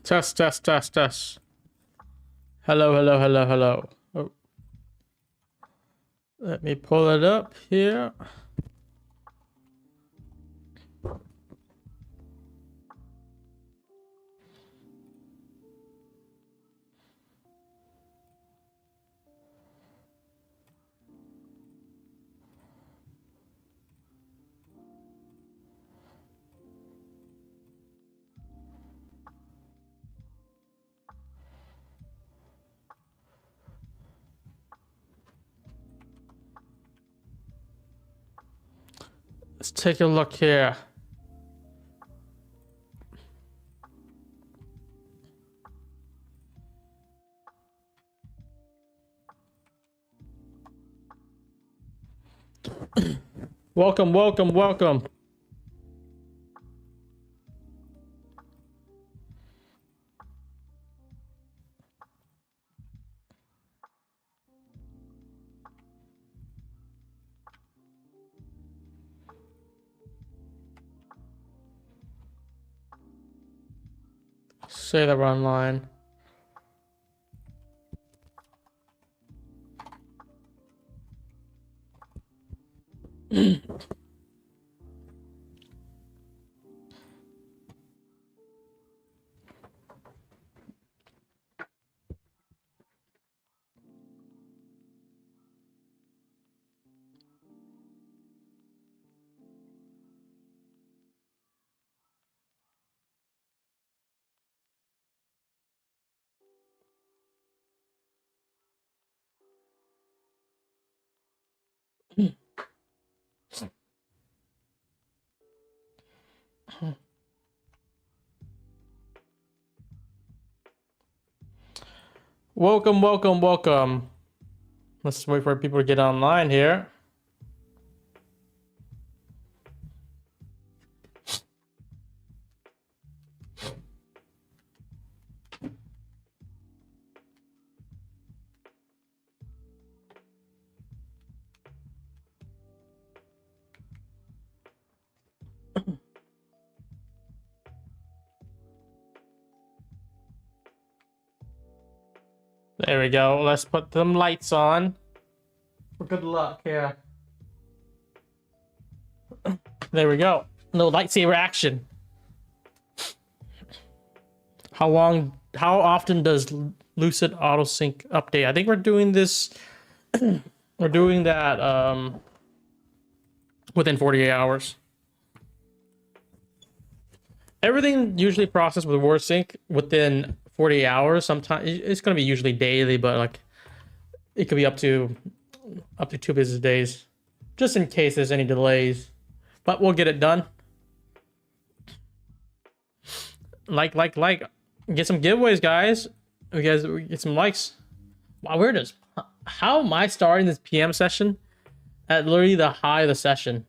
Test, test, test, test. Hello, hello, hello, hello. Oh. Let me pull it up here. Let's take a look here. Welcome, welcome, welcome. Say that we're online. Welcome, welcome, welcome. Let's wait for people to get online here. There we go. Let's put some lights on. For good luck here. There we go. No lightsaber action. How often does Lucid auto sync update? I think we're doing this. We're doing that within 48 hours. Everything usually processed with word sync within 48 hours. Sometimes it's going to be usually daily, but like it could be up to 2 business days, just in case there's any delays. But we'll get it done. Like. Get some giveaways, guys. You guys get some likes. Wow, where does? How am I starting this PM session at literally the high of the session?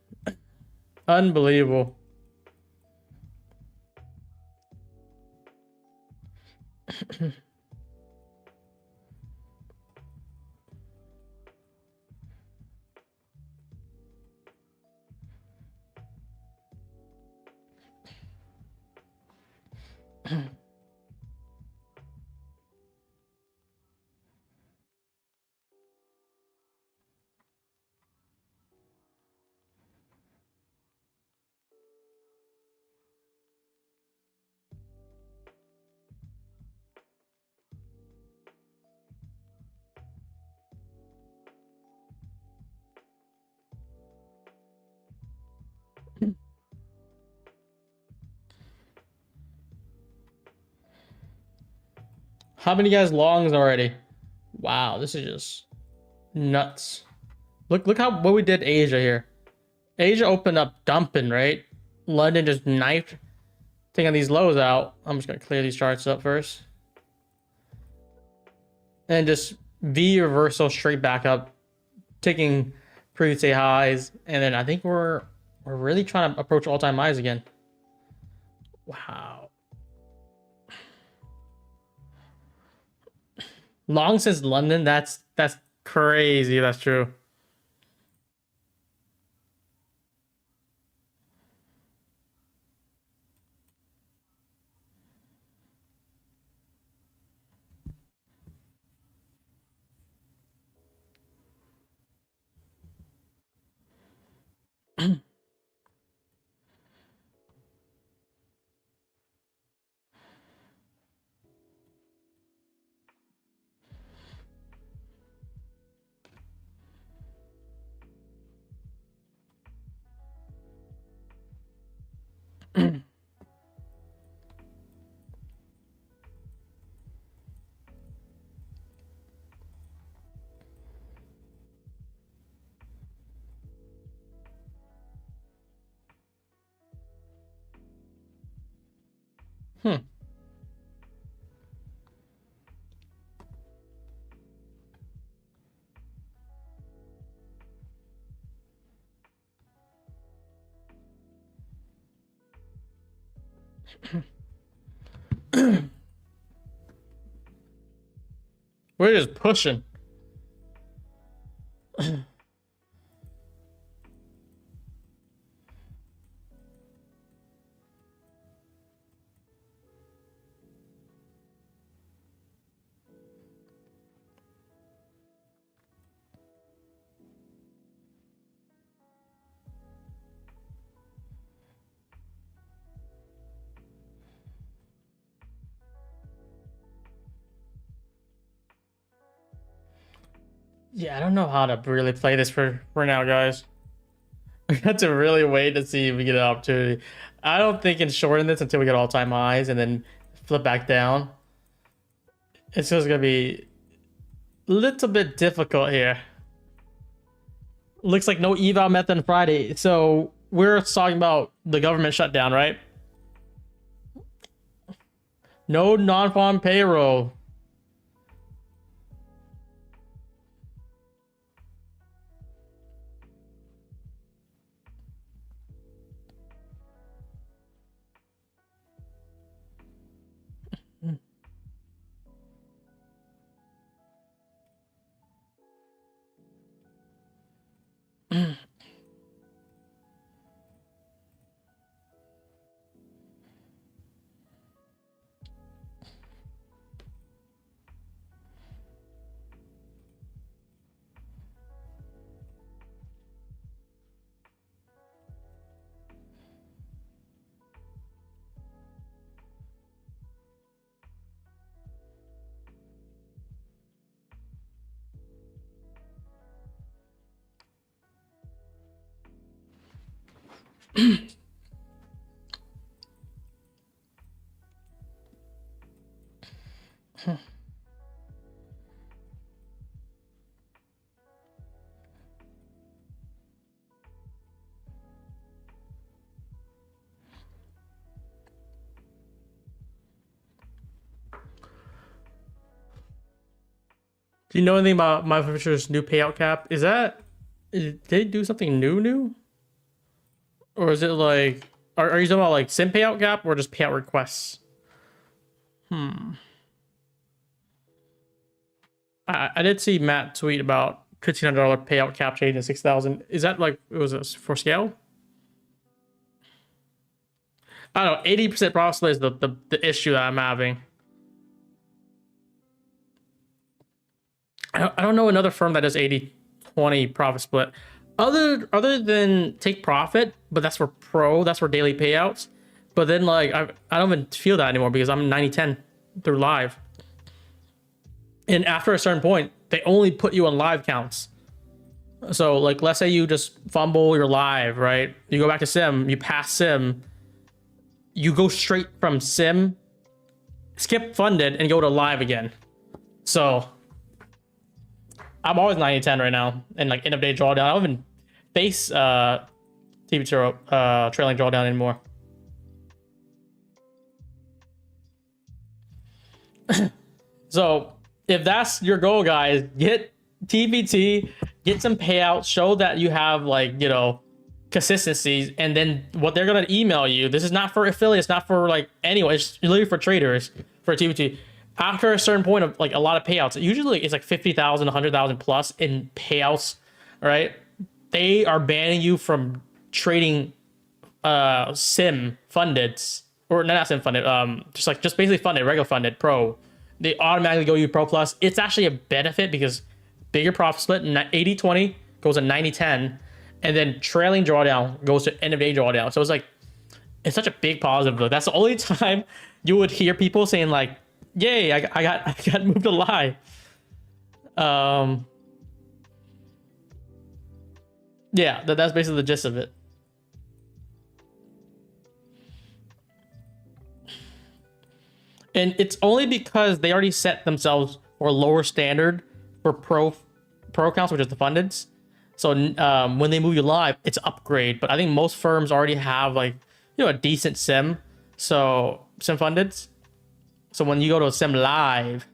Unbelievable. How many guys longs already? Wow, this is just nuts. Look how what we did Asia here. Asia opened up dumping, right? London just knifed, taking these lows out. I'm just gonna clear these charts up first. And just V reversal straight back up, taking previous day highs, and then I think we're really trying to approach all-time highs again. Wow. Long since London, that's crazy. That's true. Hmm. We're just pushing. Yeah, I don't know how to really play this for now, guys. We have to really wait to see if we get an opportunity. I don't think in shorting this until we get all-time highs and then flip back down. It's just gonna be a little bit difficult here. Looks like no eval method on Friday. So we're talking about the government shutdown, right? No non-farm payroll. Do you know anything about My Fisher's new payout cap? Did they do something new? Or is it like, are you talking about like sim payout cap or just payout requests? I did see Matt tweet about $1,500 payout cap change to 6,000. Is that like, was it for scale? I don't know. 80% profit split is the issue that I'm having. I don't know another firm that does 80-20 profit split. Other than Take Profit, but that's for pro, that's for daily payouts. But then like I don't even feel that anymore because I'm 90-10 through live. And after a certain point, they only put you on live counts. So like let's say you just fumble your live, right? You go back to sim, you pass sim, you go straight from sim, skip funded, and go to live again. So I'm always 90-10 right now, and like end of day drawdown. I don't even face TV0 trailing drawdown anymore. So if that's your goal, guys, get TBT, get some payouts, show that you have like, you know, consistencies, and then what they're gonna email you. This is not for affiliates, not for like anyone. It's literally for traders for TBT. After a certain point of like a lot of payouts, usually it's like 50,000, 100,000 plus in payouts, right? They are banning you from trading sim funded, or not sim funded, just basically funded, regular funded pro. They automatically go you pro plus. It's actually a benefit because bigger profit split, 80-20 goes to 90-10, and then trailing drawdown goes to end of day drawdown. So it's like, it's such a big positive though. That's the only time you would hear people saying like, yay, I got moved to live. Yeah, that's basically the gist of it. And it's only because they already set themselves for a lower standard for pro accounts, which is the fundeds. So when they move you live, it's upgrade. But I think most firms already have like, you know, a decent sim. So sim fundeds. So when you go to a sim live,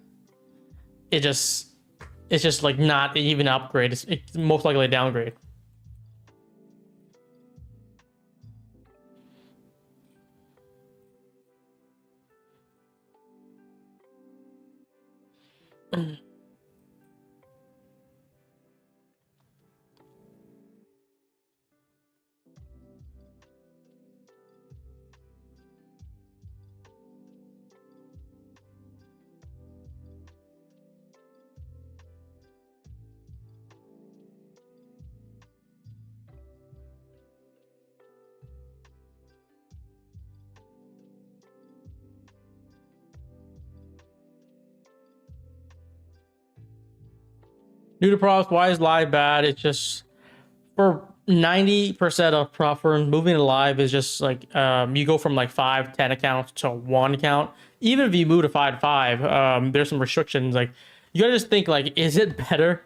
it's just like not even an upgrade. It's most likely a downgrade. New to props, why is live bad? It's just for 90% of prop firms, moving to live is just like you go from like 5-10 accounts to one account. Even if you move to 5-5, there's some restrictions. Like you gotta just think like, is it better?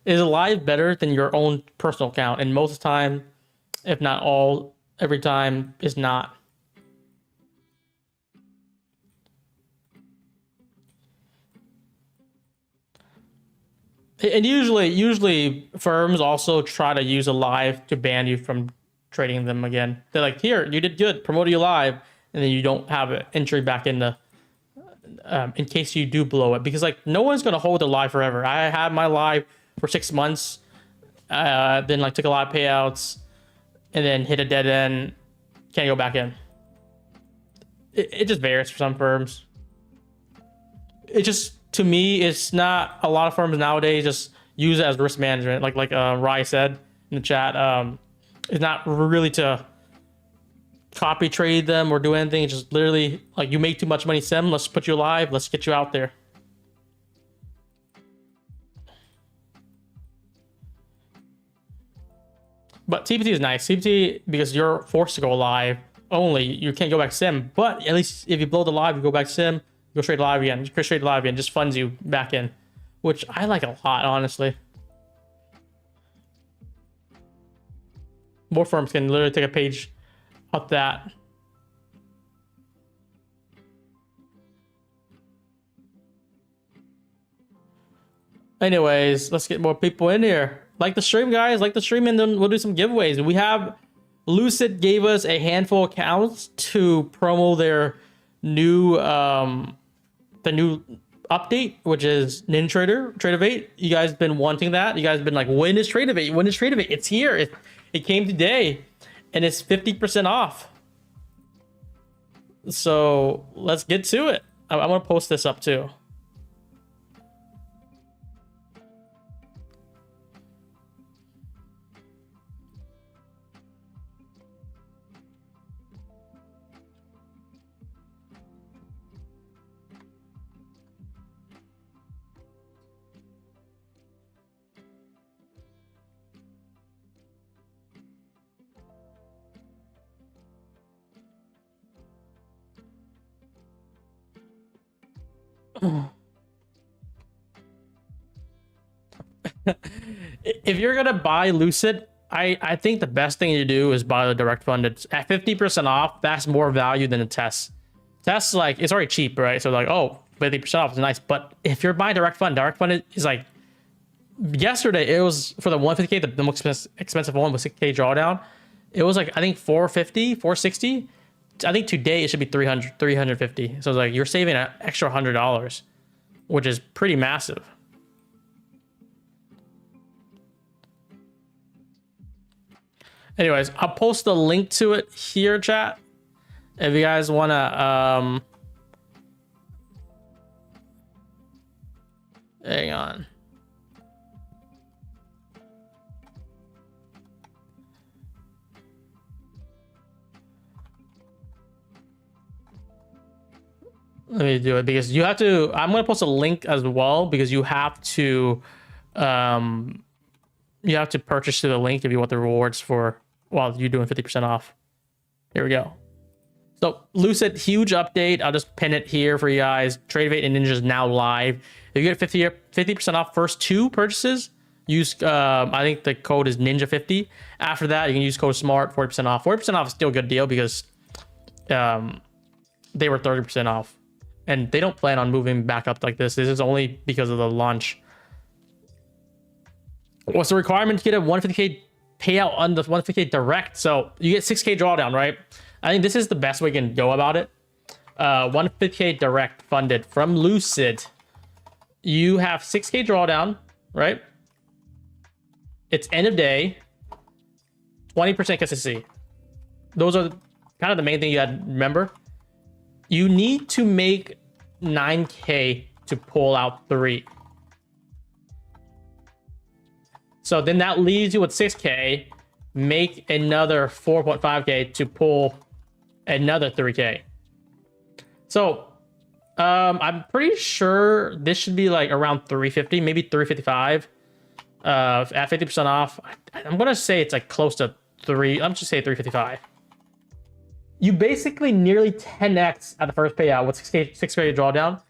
Is live better than your own personal account? And most of the time, if not all, every time is not. And usually firms also try to use a live to ban you from trading them again. They're like, here, you did good, promoted you live, and then you don't have an entry back in the in case you do blow it, because like no one's gonna hold the live forever. I had my live for 6 months, then like took a lot of payouts, and then hit a dead end, can't go back in. It just varies for some firms. It just, to me, it's not, a lot of firms nowadays just use it as risk management. Like Rai said in the chat, it's not really to copy trade them or do anything. It's just literally like, you make too much money sim, let's put you live, let's get you out there. But CPT is nice. CPT, because you're forced to go live only, you can't go back sim. But at least if you blow the live, you go back sim, go straight live again, go straight live again, just funds you back in, which I like a lot, honestly. More firms can literally take a page of that. Anyways, let's get more people in here. Like the stream, guys. Like the stream, and then we'll do some giveaways. We have Lucid gave us a handful of accounts to promo their new the new update, which is NinTrader, Tradeovate. You guys have been wanting that. You guys have been like, when is Tradeovate? When is Tradeovate? It's here. It came today, and it's 50% off. So let's get to it. I'm gonna post this up too. If you're gonna buy Lucid, I think the best thing to do is buy the direct fund. It's at 50% off. That's more value than a test. Test, like, it's already cheap, right? So like, oh, 50% off is nice. But if you're buying direct fund is like, yesterday it was for the 150K, the most expensive one with 6K drawdown. It was like, I think 450, 460. I think today it should be 300, 350. So it's like, you're saving an extra $100, which is pretty massive. Anyways, I'll post the link to it here, chat. If you guys wanna hang on. Let me do it because you have to. I'm gonna post a link as well because you have to purchase through the link if you want the rewards for while you're doing 50% off. Here we go. So Lucid, huge update. I'll just pin it here for you guys. TradeVate and Ninja is now live. If you get 50% off first 2 purchases, use I think the code is Ninja50. After that, you can use code SMART, 40% off. 40% off is still a good deal because they were 30% off. And they don't plan on moving back up like this. This is only because of the launch. What's the requirement to get a 150K payout on the 150K direct? So you get 6K drawdown, right? I think this is the best way we can go about it. 150K direct funded from Lucid. You have 6K drawdown, right? It's end of day, 20% consistency. Those are kind of the main thing you got to remember. You need to make 9K to pull out 3. So then that leaves you with 6K. Make another 4.5K to pull another 3K. So I'm pretty sure this should be like around 350, maybe 355. At 50% off, I'm gonna say it's like close to 3. I'm just say 355. You basically nearly 10x at the first payout with 6K drawdown.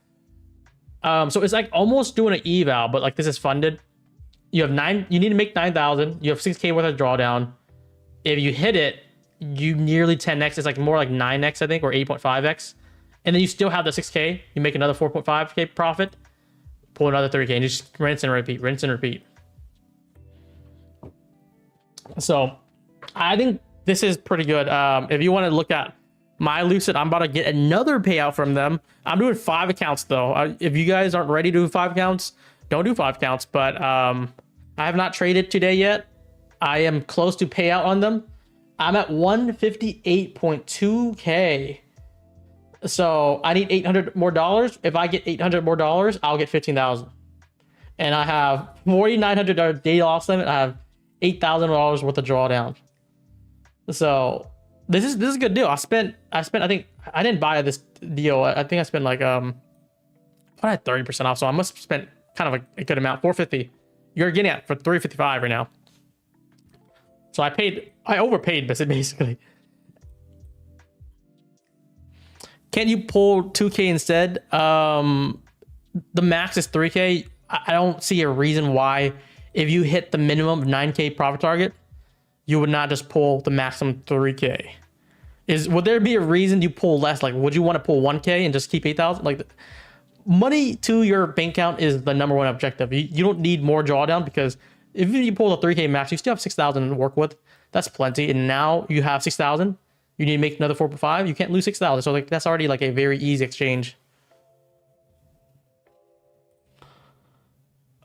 So it's like almost doing an eval, but like this is funded. You have 9. You need to make 9,000. You have 6K worth of drawdown. If you hit it, you nearly 10x. It's like more like 9x, I think, or 8.5x. And then you still have the 6K. You make another 4.5K profit. Pull another 3K, and just rinse and repeat. Rinse and repeat. So I think this is pretty good. If you want to look at my Lucid, I'm about to get another payout from them. I'm doing 5 accounts though. If you guys aren't ready to do 5 accounts, don't do 5 accounts. But I have not traded today yet. I am close to payout on them. I'm at 158.2K. So I need $800 more dollars. If I get $800 more dollars, I'll get 15,000. And I have $4,900 day loss limit. I have $8,000 worth of drawdown. So this is a good deal. I spent I think I didn't buy this deal. I think I spent like probably 30% off. So I must have spent kind of a good amount. 450. You're getting it for 355 right now. So I overpaid basically. Can you pull 2K instead? The max is 3K. I don't see a reason why, if you hit the minimum 9K profit target, you would not just pull the maximum 3K. Would there be a reason you pull less? Like, would you want to pull 1K and just keep 8,000? Like, money to your bank account is the number one objective. You don't need more drawdown, because if you pull the 3K max, you still have 6,000 to work with. That's plenty. And now you have 6,000. You need to make another 4.5. You can't lose 6,000. So like that's already like a very easy exchange.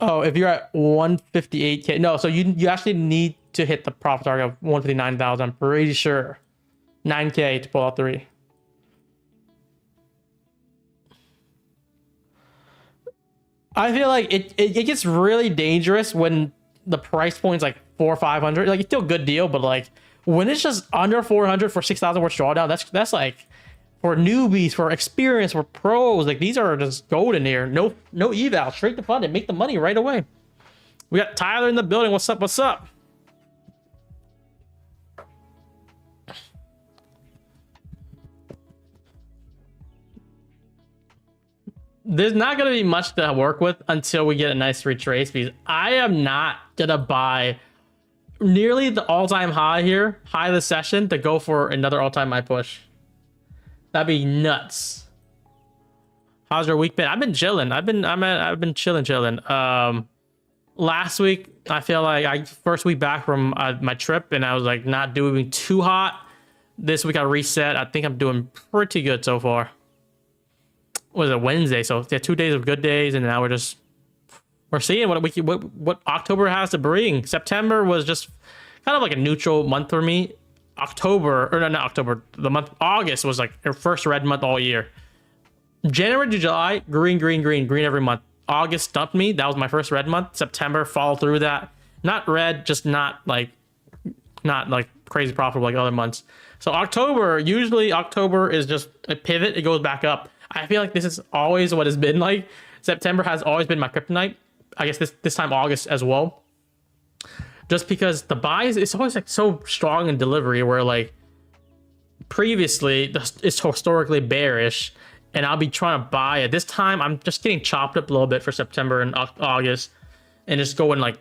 Oh, if you're at 158K, no. So you actually need to hit the profit target of 159,000. I'm pretty sure 9K to pull out 3. I feel like it gets really dangerous when the price point's like 400 or 500. Like, it's still a good deal, but like when it's just under 400 for 6,000 worth drawdown, that's like for newbies, for experience, for pros. Like, these are just golden here. No eval, straight to fund and make the money right away. We got Tyler in the building. What's up? What's up? There's not going to be much to work with until we get a nice retrace, because I am not going to buy nearly the all-time high here, high of the session, to go for another all-time high push. That'd be nuts. How's your week been? I've been chilling. I've been chilling. Last week, I feel like first week back from my trip, and I was like not doing too hot. This week I reset. I think I'm doing pretty good so far. Was it Wednesday? So yeah, 2 days of good days, and now we're seeing what October has to bring. September was just kind of like a neutral month for me. October, or no, not October, the month August was like your first red month all year. January to July, green every month. August dumped me. That was my first red month. September followed through that. Not red, just not like crazy profitable like other months. So October, usually October is just a pivot. It goes back up. I feel like this is always what it's been like. September has always been my kryptonite. I guess this time August as well. Just because the buys, it's always like so strong in delivery where like previously it's historically bearish and I'll be trying to buy it. This time I'm just getting chopped up a little bit for September and August and just going like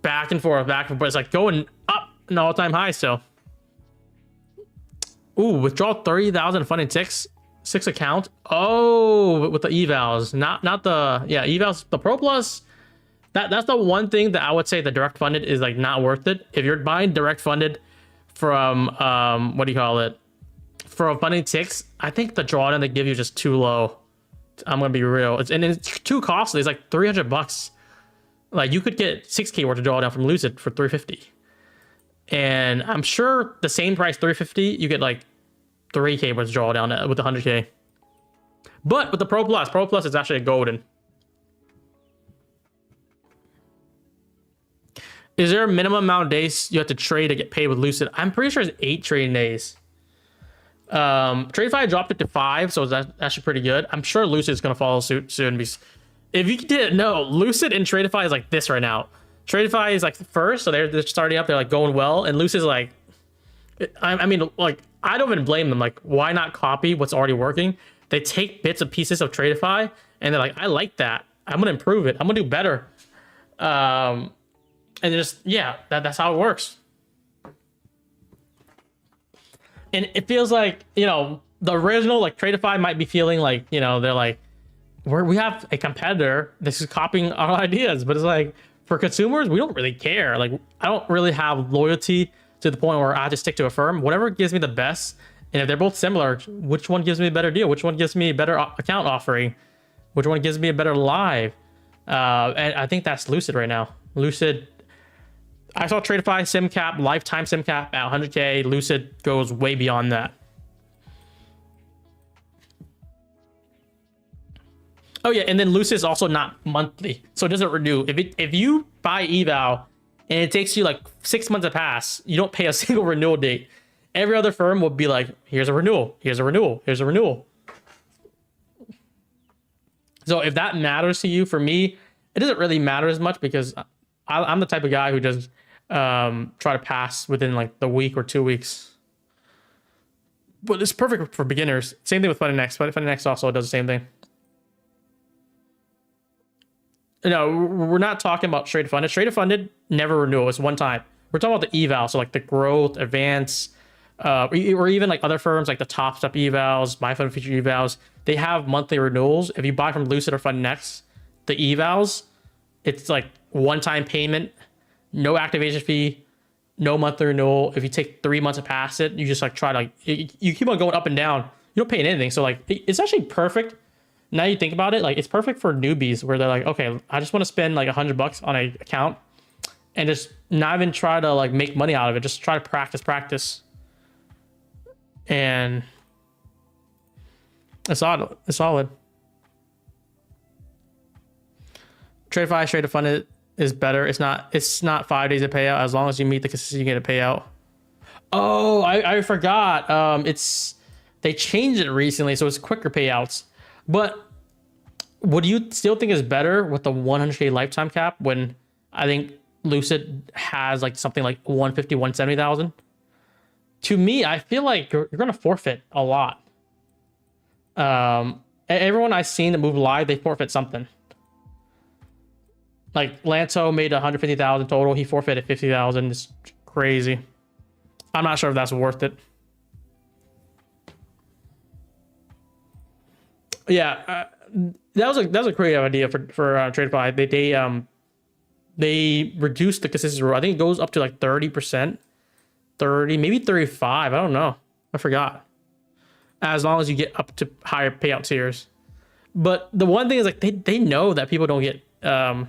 back and forth, but it's like going up an all-time high still. Ooh, withdraw 30,000 funding six account. Oh, with the evals, not the evals, the Pro Plus. That's the one thing that I would say the direct funded is like not worth it. If you're buying direct funded from what do you call it? For a funding six, I think the drawdown they give you is just too low. I'm gonna be real. It's too costly. It's like $300. Like you could get 6K worth of drawdown from Lucid for 350. And I'm sure the same price 350, you get like 3K worth of drawdown with the 100K. But with the Pro Plus is actually a golden. Is there a minimum amount of days you have to trade to get paid with Lucid? I'm pretty sure it's 8 trading days. TradeFi dropped it to 5, so that's actually pretty good. I'm sure Lucid is going to follow suit soon. Because if you didn't know, Lucid and TradeFi is like this right now. TradeFi is like first, so they're starting up. They're like going well, and Lucid's like, I mean, like I don't even blame them. Like, why not copy what's already working? They take bits and pieces of TradeFi, and they're like, I like that. I'm gonna improve it. I'm gonna do better. And just that's how it works. And it feels like, you know, the original like TradeFi might be feeling like, you know, they're like, we have a competitor this is copying our ideas, but it's like for consumers we don't really care. Like I don't really have loyalty to the point where I have to stick to a firm. Whatever gives me the best, and if they're both similar, which one gives me a better deal, which one gives me a better account offering, which one gives me a better live, and I think that's Lucid right now. Lucid, I saw TradeFi sim cap, lifetime sim cap at 100K. Lucid goes way beyond that. Oh yeah, and then Lucid is also not monthly, so it doesn't renew. If you buy eval and it takes you like 6 months to pass, you don't pay a single renewal date. Every other firm will be like, here's a renewal, here's a renewal, here's a renewal. So if that matters to you, for me, it doesn't really matter as much because I'm the type of guy who just try to pass within like the week or 2 weeks. But it's perfect for beginners. Same thing with FundingX. FundingX also does the same thing. No, we're not talking about straight funded. Straight funded never renew. It's one time. We're talking about the eval, so like the growth, advance, or even like other firms like the Top Step evals, My Fund Future evals. They have monthly renewals. If you buy from Lucid or FundingX, the evals, it's like one-time payment, no activation fee, no monthly renewal. If you take 3 months to pass it, you just like try to like you keep on going up and down. You don't pay anything. So like it's actually perfect. Now you think about it, like it's perfect for newbies where they're like, okay, I just want to spend like $100 on an account and just not even try to like make money out of it. Just try to practice. And it's solid. It's solid. TradeFi straight to funded is better. It's not 5 days of payout. As long as you meet the consistency, you get a payout. Oh, I forgot. They changed it recently, so it's quicker payouts. But would you still think it's better with the 100K lifetime cap when I think Lucid has like something like 150, 170,000? To me, I feel like you're going to forfeit a lot. Everyone I've seen that move live, they forfeit something. Like Lanto made 150,000 total. He forfeited 50,000. It's crazy. I'm not sure if that's worth it. Yeah, that was a creative idea for TradeFi. They reduced the consistency rule. I think it goes up to like 30%, 30, maybe 35. I don't know. I forgot. As long as you get up to higher payout tiers. But the one thing is like they know that people don't get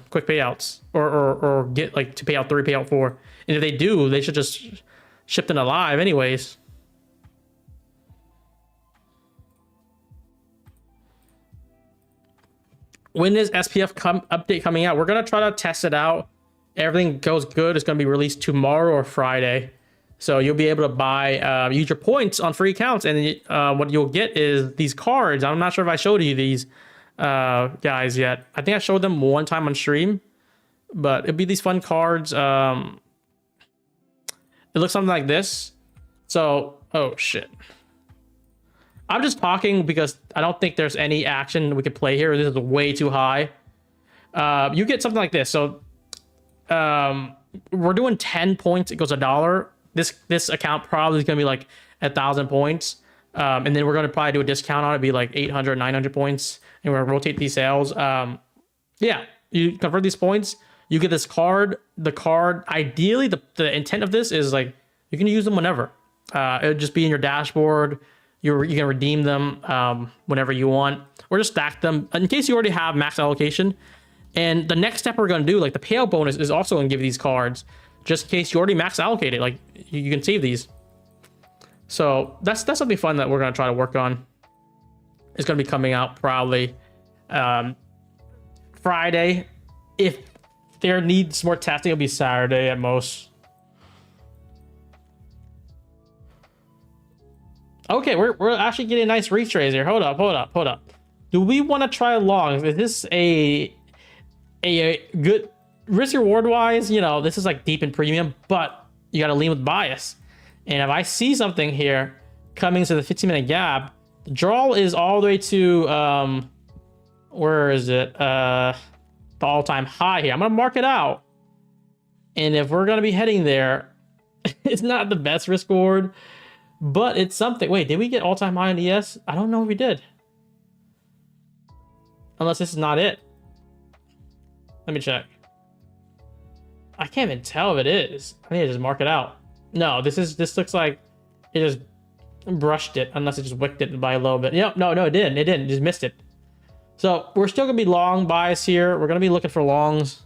quick payouts or get like to payout 3, payout 4. And if they do, they should just ship them alive anyways. When is SPF update coming out? We're going to try to test it out. Everything goes good. It's going to be released tomorrow or Friday. So you'll be able to buy, use your points on free accounts, and what you'll get is these cards. I'm not sure if I showed you these guys yet. I think I showed them one time on stream, but it'll be these fun cards. It looks something like this. So, oh shit. I'm just talking because I don't think there's any action we could play here. This is way too high. You get something like this. So, we're doing 10 points. It goes $1. This account probably is going to be like 1,000 points. And then we're going to probably do a discount on it, be like 800, 900 points. And we're going to rotate these sales. Yeah, you convert these points. You get this card. The card, ideally, the intent of this is like, you can use them whenever. It'll just be in your dashboard. You can redeem them whenever you want, or just stack them in case you already have max allocation. And the next step we're going to do, like the payout bonus, is also going to give you these cards just in case you already max allocated. Like you can save these. So that's something fun that we're going to try to work on. It's going to be coming out probably Friday. If there needs more testing, it'll be Saturday at most. Okay, we're actually getting nice retrays here. Hold up. Do we want to try longs? Is this a good risk reward wise? You know, this is like deep in premium, but you got to lean with bias. And if I see something here coming to the 15-minute gap, the draw is all the way to where is it? The all-time high here. I'm gonna mark it out. And if we're gonna be heading there, it's not the best risk reward, but it's something. Wait, did we get all-time high on ES? I don't know if we did. Unless this is not it. Let me check. I can't even tell if it is. I need to just mark it out. No, this looks like it just brushed it, unless it just wicked it by a little bit. Yep, no, it didn't. It didn't. It just missed it. So we're still gonna be long bias here. We're gonna be looking for longs.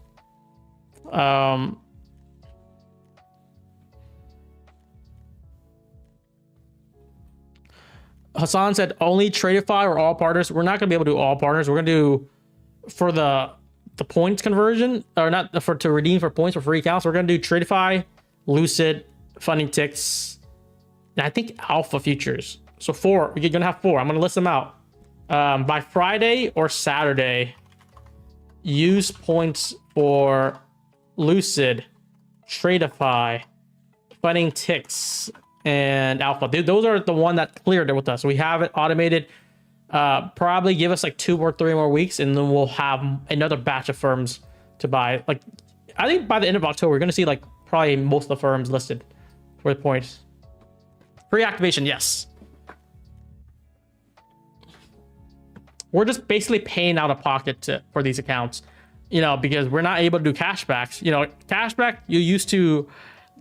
Hassan said only Tradeify or all partners. We're not gonna be able to do all partners. We're gonna do for the points conversion, or not to redeem for points for free accounts. We're gonna do Tradeify, Lucid, funding ticks, and I think Alpha futures. So 4. You're gonna have 4. I'm gonna list them out. By Friday or Saturday, use points for Lucid, Tradeify, funding ticks, and Alpha. Those are the one that cleared it with us. We have it automated. Probably give us like 2 or 3 more weeks, and then we'll have another batch of firms to buy. Like, I think by the end of October, we're gonna see like probably most of the firms listed for the points. Free activation, yes. We're just basically paying out of pocket for these accounts, you know, because we're not able to do cashbacks. You know, cashback, you used to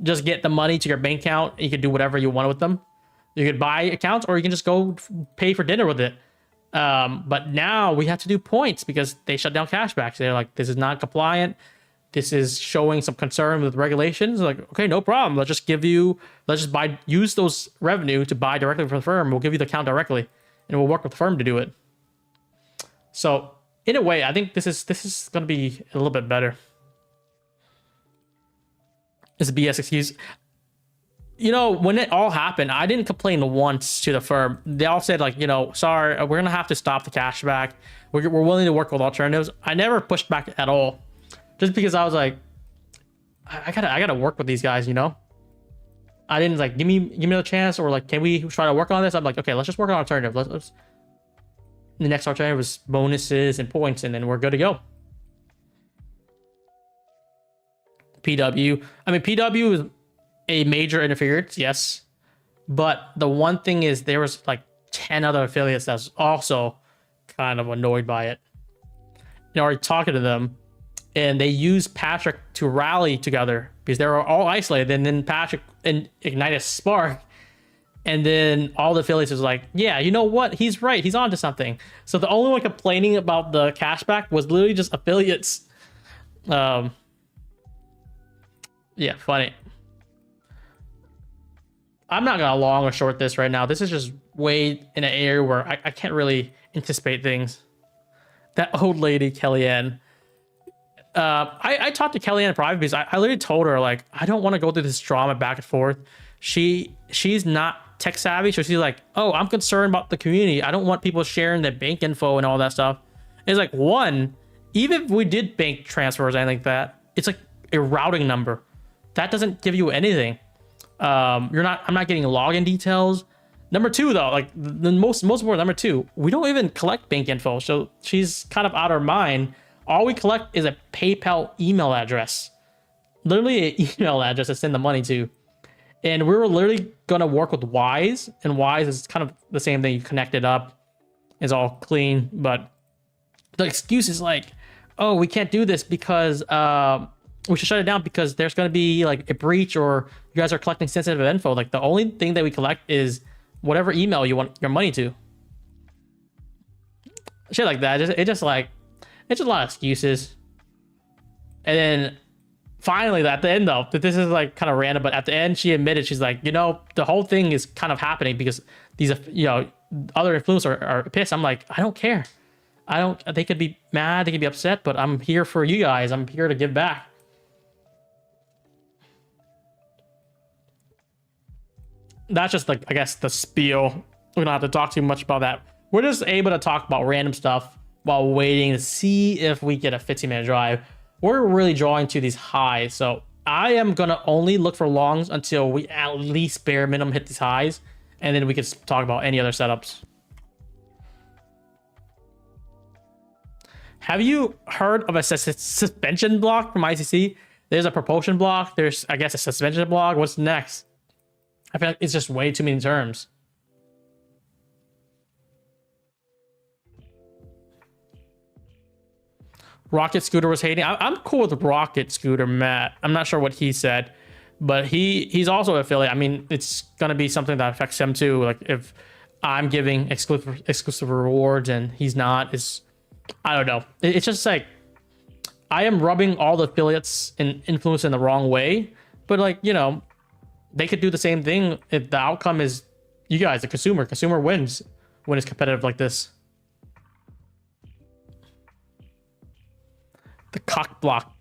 just get the money to your bank account. You could do whatever you want with them. You could buy accounts, or you can just go pay for dinner with it. But now we have to do points because they shut down cashbacks. They're like, this is not compliant. This is showing some concern with regulations. Like, okay, no problem. Let's just use those revenue to buy directly from the firm. We'll give you the account directly, and we'll work with the firm to do it. So in a way, I think this is going to be a little bit better. It's a BS excuse. You know, when it all happened, I didn't complain once to the firm. They all said, like, you know, sorry, we're going to have to stop the cashback. We're willing to work with alternatives. I never pushed back at all, just because I was like, I gotta work with these guys, you know? I didn't like, give me another chance, or like, can we try to work on this? I'm like, okay, let's just work on alternative. Let's the next alternative was bonuses and points, and then we're good to go. PW. I mean, PW is a major interference, yes. But the one thing is there was like 10 other affiliates that's also kind of annoyed by it. You know, already talking to them, and they used Patrick to rally together because they were all isolated. And then Patrick ignited a spark. And then all the affiliates was like, yeah, you know what? He's right. He's onto something. So the only one complaining about the cashback was literally just affiliates. Yeah, funny. I'm not gonna long or short this right now. This is just way in an area where I can't really anticipate things. That old lady, Kellyanne. I talked to Kellyanne in private because I literally told her, like, I don't want to go through this drama back and forth. she's not tech savvy, so she's like, oh, I'm concerned about the community. I don't want people sharing their bank info and all that stuff. It's like, one, even if we did bank transfers or anything like that, it's like a routing number. That doesn't give you anything. I'm not getting login details. Number two, though, like the most important, number two, we don't even collect bank info. So she's kind of out of her mind. All we collect is a PayPal email address. Literally an email address to send the money to. And we were literally going to work with Wise. And Wise is kind of the same thing. You connect it up. It's all clean. But the excuse is like, oh, we can't do this because we should shut it down because there's going to be like a breach or you guys are collecting sensitive info. Like the only thing that we collect is whatever email you want your money to. Shit like that. It's just a lot of excuses. And then finally, at the end though, this is like kind of random, but at the end she admitted, she's like, the whole thing is kind of happening because these, other influencers are pissed. I'm like, I don't care. They could be mad, they could be upset, but I'm here for you guys. I'm here to give back. That's just like, I guess, the spiel. We don't have to talk too much about that. We're just able to talk about random stuff while waiting to see if we get a 15-minute drive. We're really drawing to these highs. So I am going to only look for longs until we at least bare minimum hit these highs. And then we can talk about any other setups. Have you heard of a suspension block from ICC? There's a propulsion block. There's, I guess, a suspension block. What's next? I feel like it's just way too many terms. Rocket Scooter was hating. I'm cool with Rocket Scooter, Matt. I'm not sure what he said, but he's also an affiliate. I mean, it's gonna be something that affects him too. Like if I'm giving exclusive rewards and he's not, I don't know. It's just like I am rubbing all the affiliates and influence in the wrong way, but like, they could do the same thing if the outcome is you guys, the consumer wins when it's competitive like this. The cock block.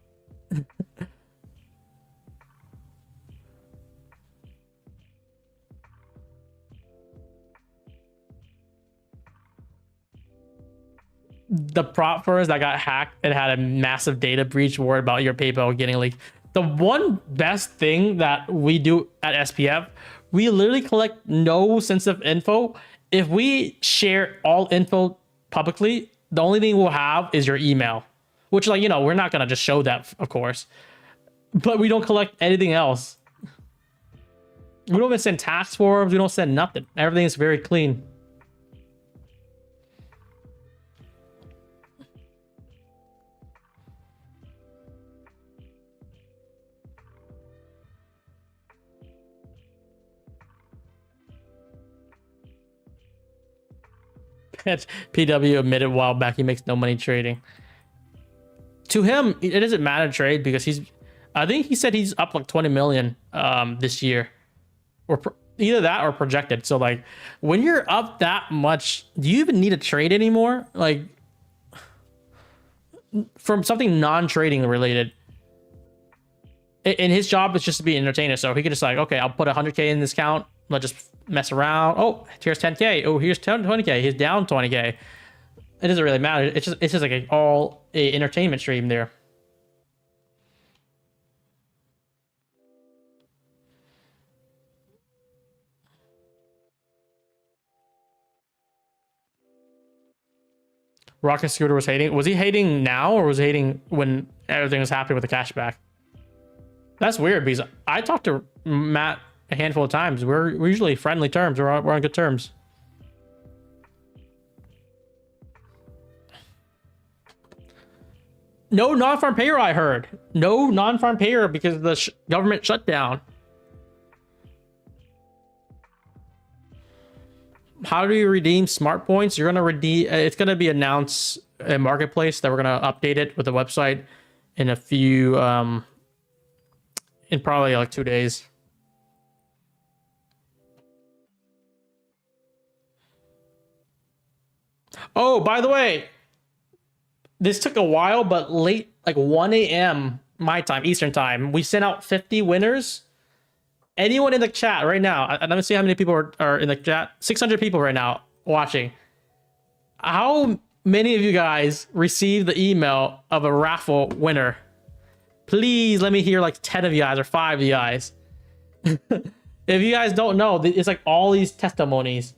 The prop firms that got hacked and had a massive data breach, worried about your PayPal getting leaked. The one best thing that we do at SPF, we literally collect no sensitive info. If we share all info publicly, the only thing we'll have is your email, which, like, we're not going to just show that, of course, but we don't collect anything else. We don't even send tax forms. We don't send nothing. Everything is very clean. PW admitted a while back he makes no money trading. To him, it doesn't matter to trade because I think he said he's up like 20 million this year, or either that or projected. So like, when you're up that much, do you even need to trade anymore? Like, from something non-trading related. And his job is just to be an entertainer, so he could just like, okay, I'll put 100K in this account. Let's just mess around. Oh, here's 10K. Oh, here's 20K. He's down 20K. It doesn't really matter. It's just like an entertainment stream there. Rocket Scooter was hating. Was he hating now, or was he hating when everything was happening with the cashback? That's weird because I talked to Matt a handful of times. We're usually friendly terms. We're on good terms. No non-farm payer, I heard. No non-farm payer because of the government shutdown. How do you redeem smart points? You're going to redeem, it's going to be announced in Marketplace that we're going to update it with the website in a few, in probably like 2 days. Oh, by the way, this took a while, but late, like 1 a.m. my time, Eastern time, we sent out 50 winners. anyone in the chat right now, let me see how many people are in the chat. 600 people right now watching. How many of you guys received the email of a raffle winner? Please let me hear like 10 of you guys or 5 of you guys. If you guys don't know, it's like all these testimonies.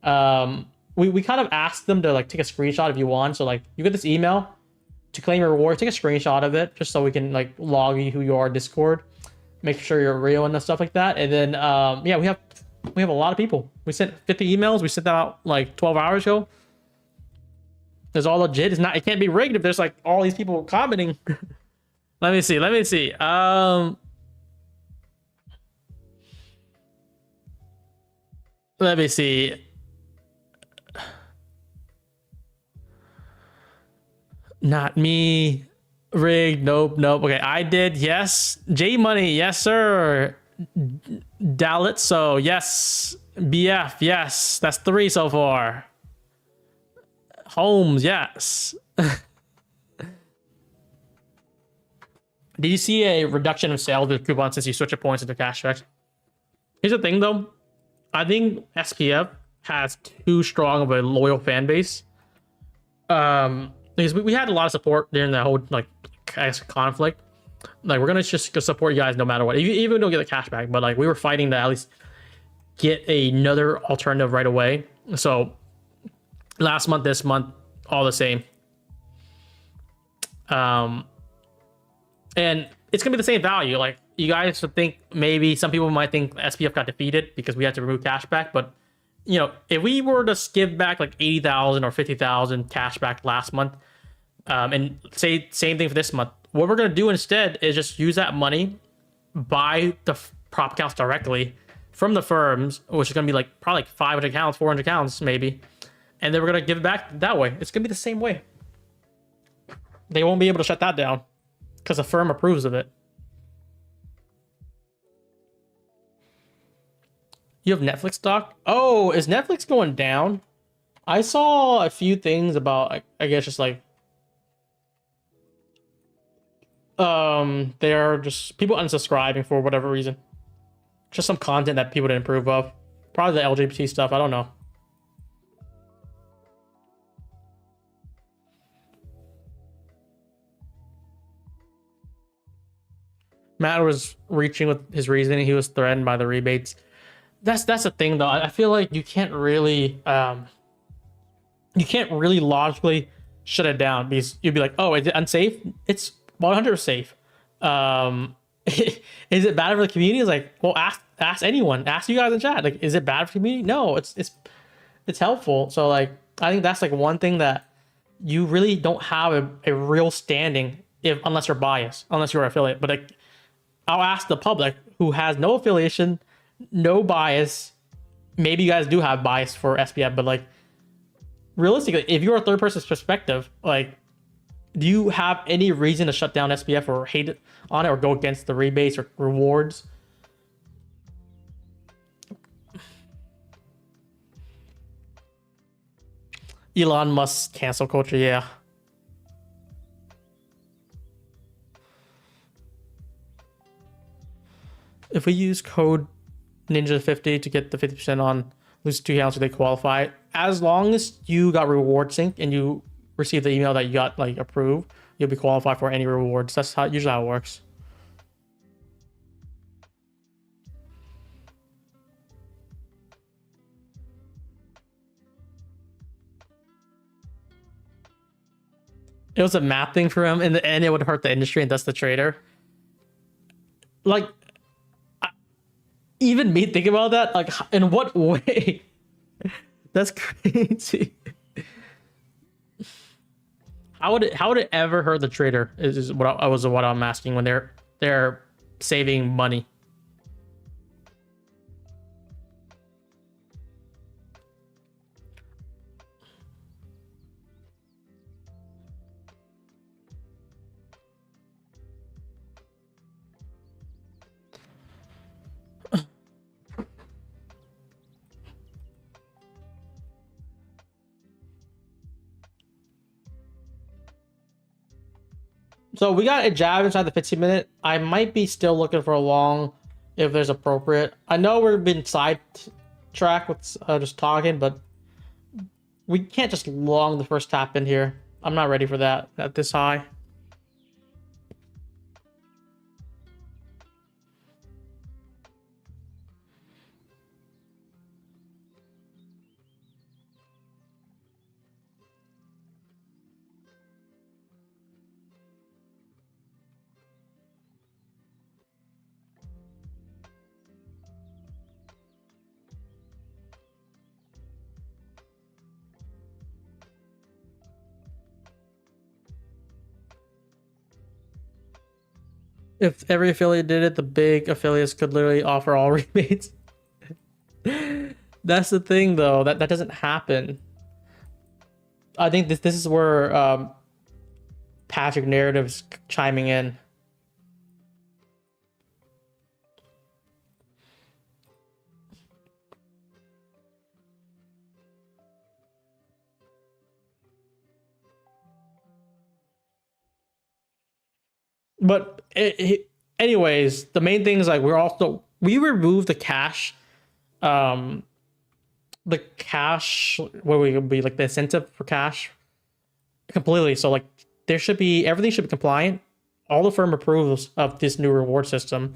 We kind of asked them to like take a screenshot if you want. So like you get this email to claim your reward, take a screenshot of it just so we can like log you who you are in Discord, make sure you're real and stuff like that. And then yeah, we have a lot of people. We sent 50 emails. We sent that out like 12 hours ago. It's all legit. It can't be rigged if there's like all these people commenting. Let me see. Let me see. Let me see. Not me. Rigged. Nope. Nope. Okay, I did. Yes. J Money. Yes, sir. Dalit. So yes. BF. Yes. That's 3 so far. Holmes. Yes. Did you see a reduction of sales with coupons since you switch your points into cashbacks? Here's the thing though. I think SPF has too strong of a loyal fan base. Because we had a lot of support during the whole like conflict. Like we're gonna just go support you guys no matter what. Even don't get the cash back, but like we were fighting to at least get another alternative right away. So last month, this month, all the same. And it's gonna be the same value. Like you guys would think, maybe some people might think SPF got defeated because we had to remove cash back, but you know, if we were to give back like 80,000 or 50,000 cash back last month, and say same thing for this month, what we're gonna do instead is just use that money, buy the prop accounts directly from the firms, which is gonna be like probably like 500 accounts, 400 accounts maybe, and then we're gonna give it back that way. It's gonna be the same way. They won't be able to shut that down because the firm approves of it. You have Netflix stock? Oh, is Netflix going down? I saw a few things about, I guess, just like they're just people unsubscribing for whatever reason. Just some content that people didn't approve of. Probably the LGBT stuff. I don't know. Matt was reaching with his reasoning. He was threatened by the rebates. That's the thing though. I feel like you can't really logically shut it down, because you'd be like, oh, is it unsafe? It's 100% safe. Is it bad for the community? It's like, well, ask anyone. Ask you guys in chat. Like, is it bad for the community? No, it's helpful. So like, I think that's like one thing that you really don't have a real standing unless you're biased, unless you're an affiliate. But like, I'll ask the public who has no affiliation, no bias. Maybe you guys do have bias for SPF, but like realistically, if you're a third person's perspective, like, do you have any reason to shut down SPF or hate it on it or go against the rebates or rewards? Elon Musk's cancel culture, yeah. If we use code Ninja50 to get the 50% on Lucid 2 accounts, they qualify. As long as you got reward sync and you receive the email that you got like approved, you'll be qualified for any rewards. That's usually how it works. It was a math thing for him. In the end, it would hurt the industry and thus the trader. Like, even me thinking about that, like, in what way? That's crazy. How would it ever hurt the trader? Is what I'm asking when they're saving money. So we got a jab inside the 15 minute. I might be still looking for a long if there's appropriate. I know we've been sidetracked with just talking, but we can't just long the first tap in here. I'm not ready for that at this high. If every affiliate did it, the big affiliates could literally offer all rebates. That's the thing, though. That doesn't happen. I think this is where Patrick narrative's chiming in. But anyways, the main thing is like we removed the cash, what would be like the incentive for cash completely. So like everything should be compliant. All the firm approves of this new reward system.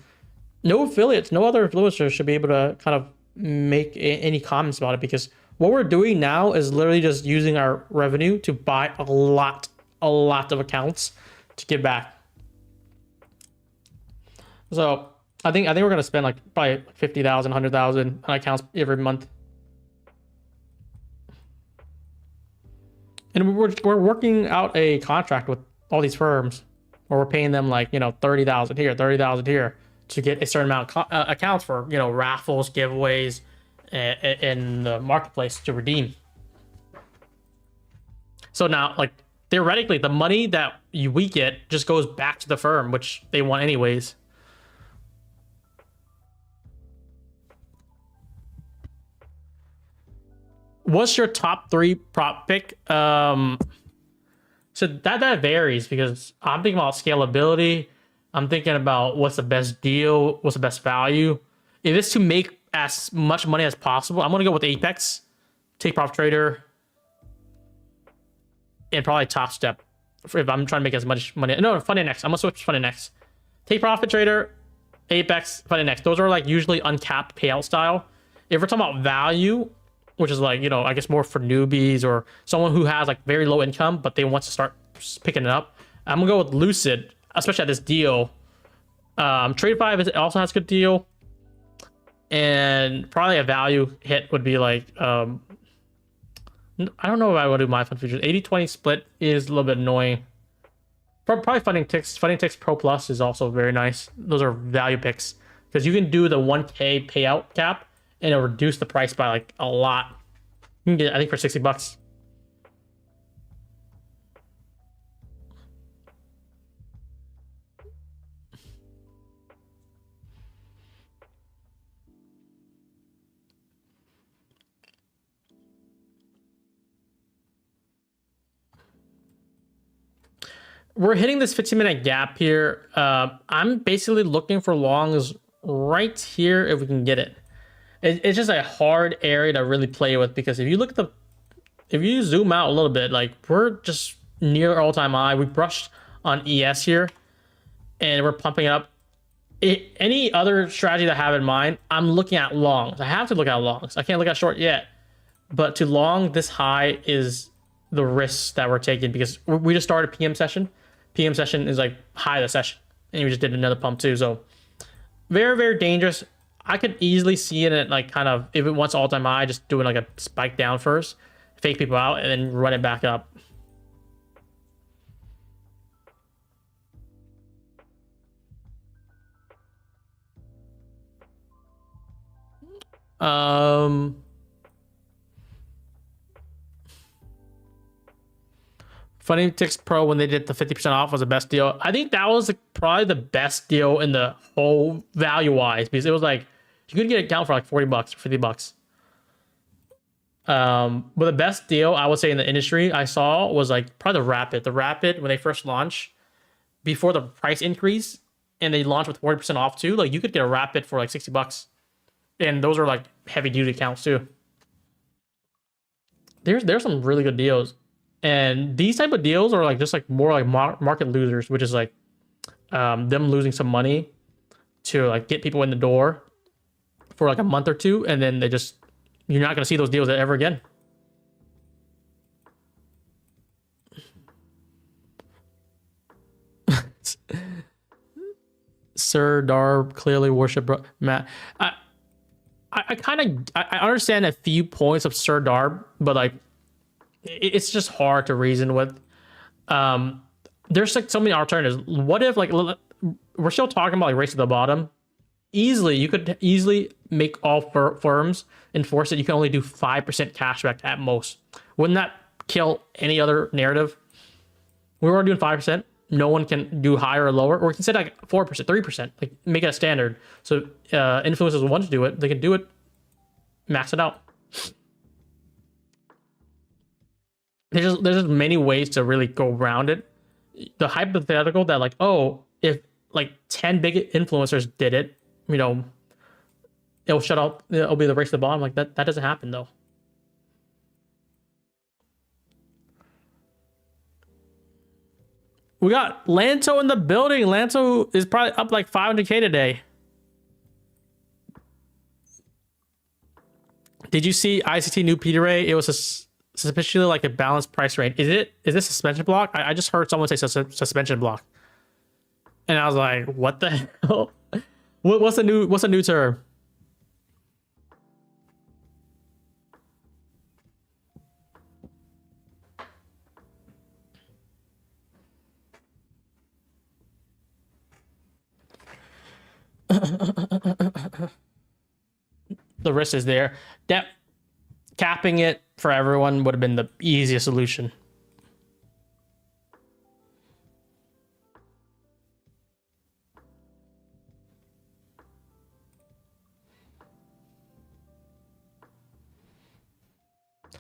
No affiliates, no other influencers should be able to kind of make any comments about it, because what we're doing now is literally just using our revenue to buy a lot of accounts to give back. So I think we're gonna spend like probably 50,000, 100,000 on accounts every month, and we're working out a contract with all these firms where we're paying them like 30,000 here, 30,000 here to get a certain amount of accounts for raffles, giveaways, in the marketplace to redeem. So now, like, theoretically, the money that we get just goes back to the firm, which they want anyways. What's your top 3 prop pick? So that varies, because I'm thinking about scalability. I'm thinking about what's the best deal, what's the best value. If it's to make as much money as possible, I'm gonna go with Apex, Take Profit Trader, and probably Top Step. If I'm trying to make as much money, no, Funding Next. I'm gonna switch Funding Next. Take Profit Trader, Apex, Funding Next. Those are like usually uncapped payout style. If we're talking about value, which is like, I guess more for newbies or someone who has like very low income, but they want to start picking it up, I'm gonna go with Lucid, especially at this deal. Trade 5 also has a good deal. And probably a value hit would be like, I don't know if I would do my fund futures. 80-20 split is a little bit annoying. Probably Funding Ticks. Funding Ticks Pro Plus is also very nice. Those are value picks, because you can do the 1K payout cap and it'll reduce the price by like a lot. You can get it, I think, for $60. We're hitting this 15-minute gap here. I'm basically looking for longs right here if we can get it. It's just a hard area to really play with, because if you zoom out a little bit, like, we're just near all-time high. We brushed on ES here, and we're pumping it up. Any other strategy that I have in mind, I'm looking at longs. I have to look at longs. I can't look at short yet, but to long this high is the risks that we're taking, because we just started PM session. PM session is like high of the session, and we just did another pump too. So very, very dangerous. I could easily see it at like kind of, if it wants all-time high, just doing like a spike down first, fake people out, and then run it back up. Funny Ticks Pro, when they did the 50% off, was the best deal. I think that was probably the best deal in the whole value-wise, because it was like, you could get an account for like $40 or $50. But the best deal I would say in the industry I saw was like probably the Rapid. The Rapid, when they first launched, before the price increase, and they launch with 40% off too, like you could get a Rapid for like $60. And those are like heavy duty accounts too. There's some really good deals. And these type of deals are like just like more like market losers, which is like them losing some money to like get people in the door for like a month or two, and then you're not gonna see those deals ever again. Sir Darb clearly worship Matt. I kind of I understand a few points of Sir Darb, but like it's just hard to reason with. There's like so many alternatives. What if like we're still talking about like race to the bottom? You could easily make all firms enforce it. You can only do 5% cashback at most. Wouldn't that kill any other narrative? We were doing 5%. No one can do higher or lower, or we can set like 4%, 3%, like make it a standard. So influencers want to do it, they can do it, max it out. There's just many ways to really go around it. The hypothetical that like, oh, if like 10 big influencers did it, you know, it'll shut up, it'll be the race to the bottom. Like that doesn't happen though. We got Lanto in the building. Lanto is probably up like 500K today. Did you see ICT new Peter Ray? It was suspiciously like a balanced price range. Is this suspension block? I just heard someone say suspension block, and I was like, what the hell? What's a new term? The risk is there. That capping it for everyone would have been the easiest solution.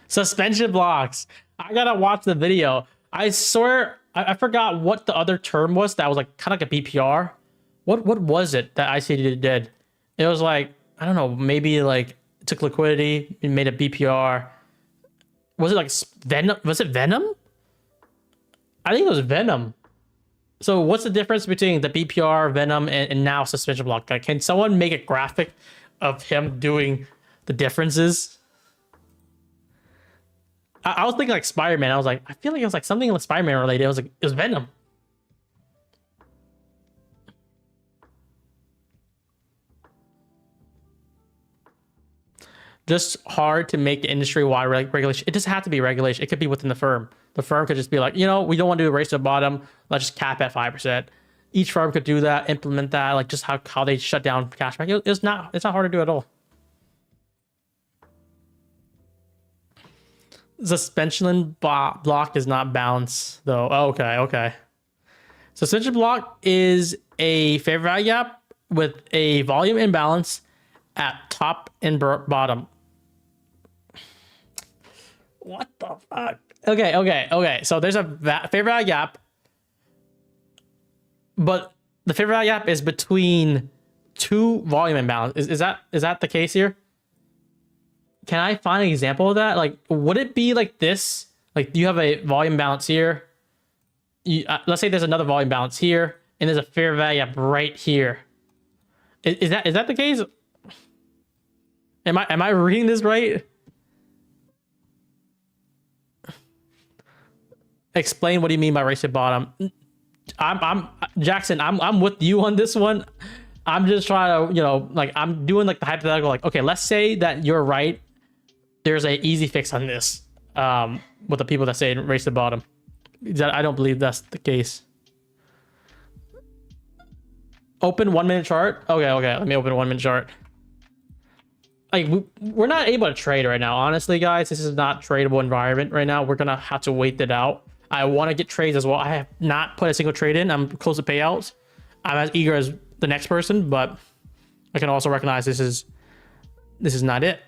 Suspension blocks. I gotta watch the video. I swear I forgot what the other term was that was like kind of like a BPR. What was it that ICT did? It was like, I don't know, maybe like it took liquidity, it made a BPR. Was it like Venom? Was it Venom? I think it was Venom. So what's the difference between the BPR, Venom, and now suspension block? Like, can someone make a graphic of him doing the differences? I was thinking like Spider-Man. I was like, I feel like it was like something like Spider-Man related. It was Venom. Just hard to make the industry-wide regulation. It doesn't have to be regulation. It could be within the firm. The firm could just be like, you know, we don't want to do a race to the bottom. Let's just cap at 5%. Each firm could do that, implement that, like just how they shut down cashback. It's not hard to do at all. Suspension block does not bounce though. Oh, okay. Suspension block is a fair value gap with a volume imbalance at top and bottom. What the fuck? Okay. So there's a fair value gap, but the fair value gap is between two volume imbalance. Is that the case here? Can I find an example of that? Like, would it be like this? Like, you have a volume balance here. Let's say there's another volume balance here, and there's a fair value gap right here. Is that the case? Am I reading this right? Explain what do you mean by race to bottom? I'm Jackson. I'm with you on this one. I'm just trying to, you know, like I'm doing like the hypothetical. Like, okay, let's say that you're right. There's a easy fix on this. With the people that say race to bottom. I don't believe that's the case. Open 1 minute chart. Okay. Let me open a 1 minute chart. Like we're not able to trade right now. Honestly, guys, this is not tradable environment right now. We're gonna have to wait it out. I want to get trades as well. I have not put a single trade in. I'm close to payouts. I'm as eager as the next person, but I can also recognize this is not it.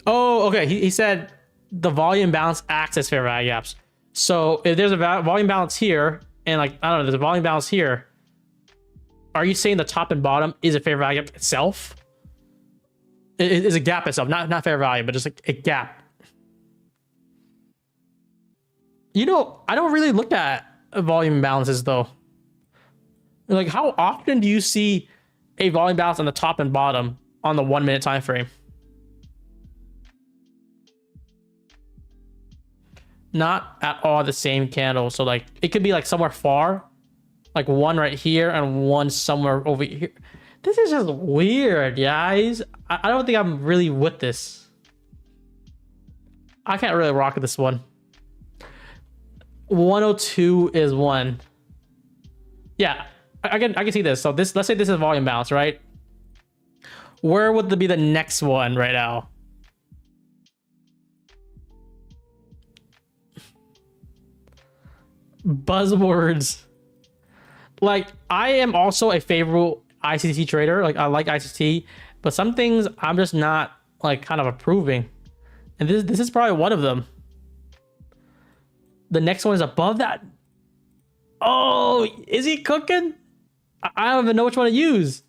Oh, okay. He said the volume balance acts as fair value gaps. So if there's a volume balance here, and like, I don't know, there's a volume balance here. Are you saying the top and bottom is a fair value itself? It is a gap itself, not fair value, but just like a gap. You know, I don't really look at volume balances though. Like, how often do you see a volume balance on the top and bottom on the 1 minute time frame? Not at all the same candle. So like, it could be like somewhere far, like one right here and one somewhere over here. This is just weird, guys. I don't think I'm really with this. I can't really rock with this one. 102 is one. Yeah, I can see this. So this, let's say this is volume balance, right? Where would be the next one right now? Buzzwords. Like, I am also a favorable ICT trader. Like, I like ICT, but some things I'm just not like kind of approving. And this is probably one of them. The next one is above that. Oh, is he cooking? I don't even know which one to use.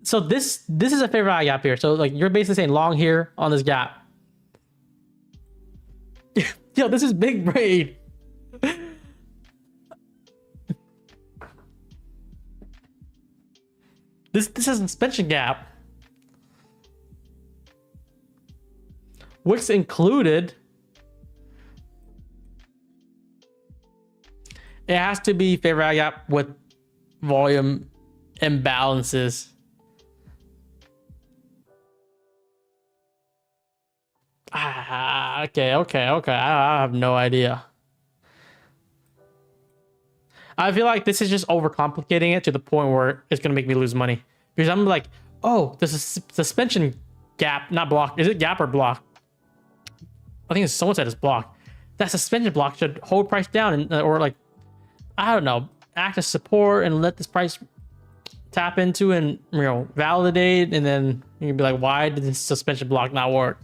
So this is a fair value gap here. So like, you're basically saying long here on this gap. Yo, this is big brain. This is a suspension gap. What's included? It has to be fair value gap with volume imbalances. Okay. I have no idea. I feel like this is just overcomplicating it to the point where it's gonna make me lose money. Because I'm like, oh, there's a suspension gap, not block. Is it gap or block? I think someone said it's block. That suspension block should hold price down and or like, I don't know, act as support and let this price tap into and, you know, validate, and then you can be like, why did this suspension block not work?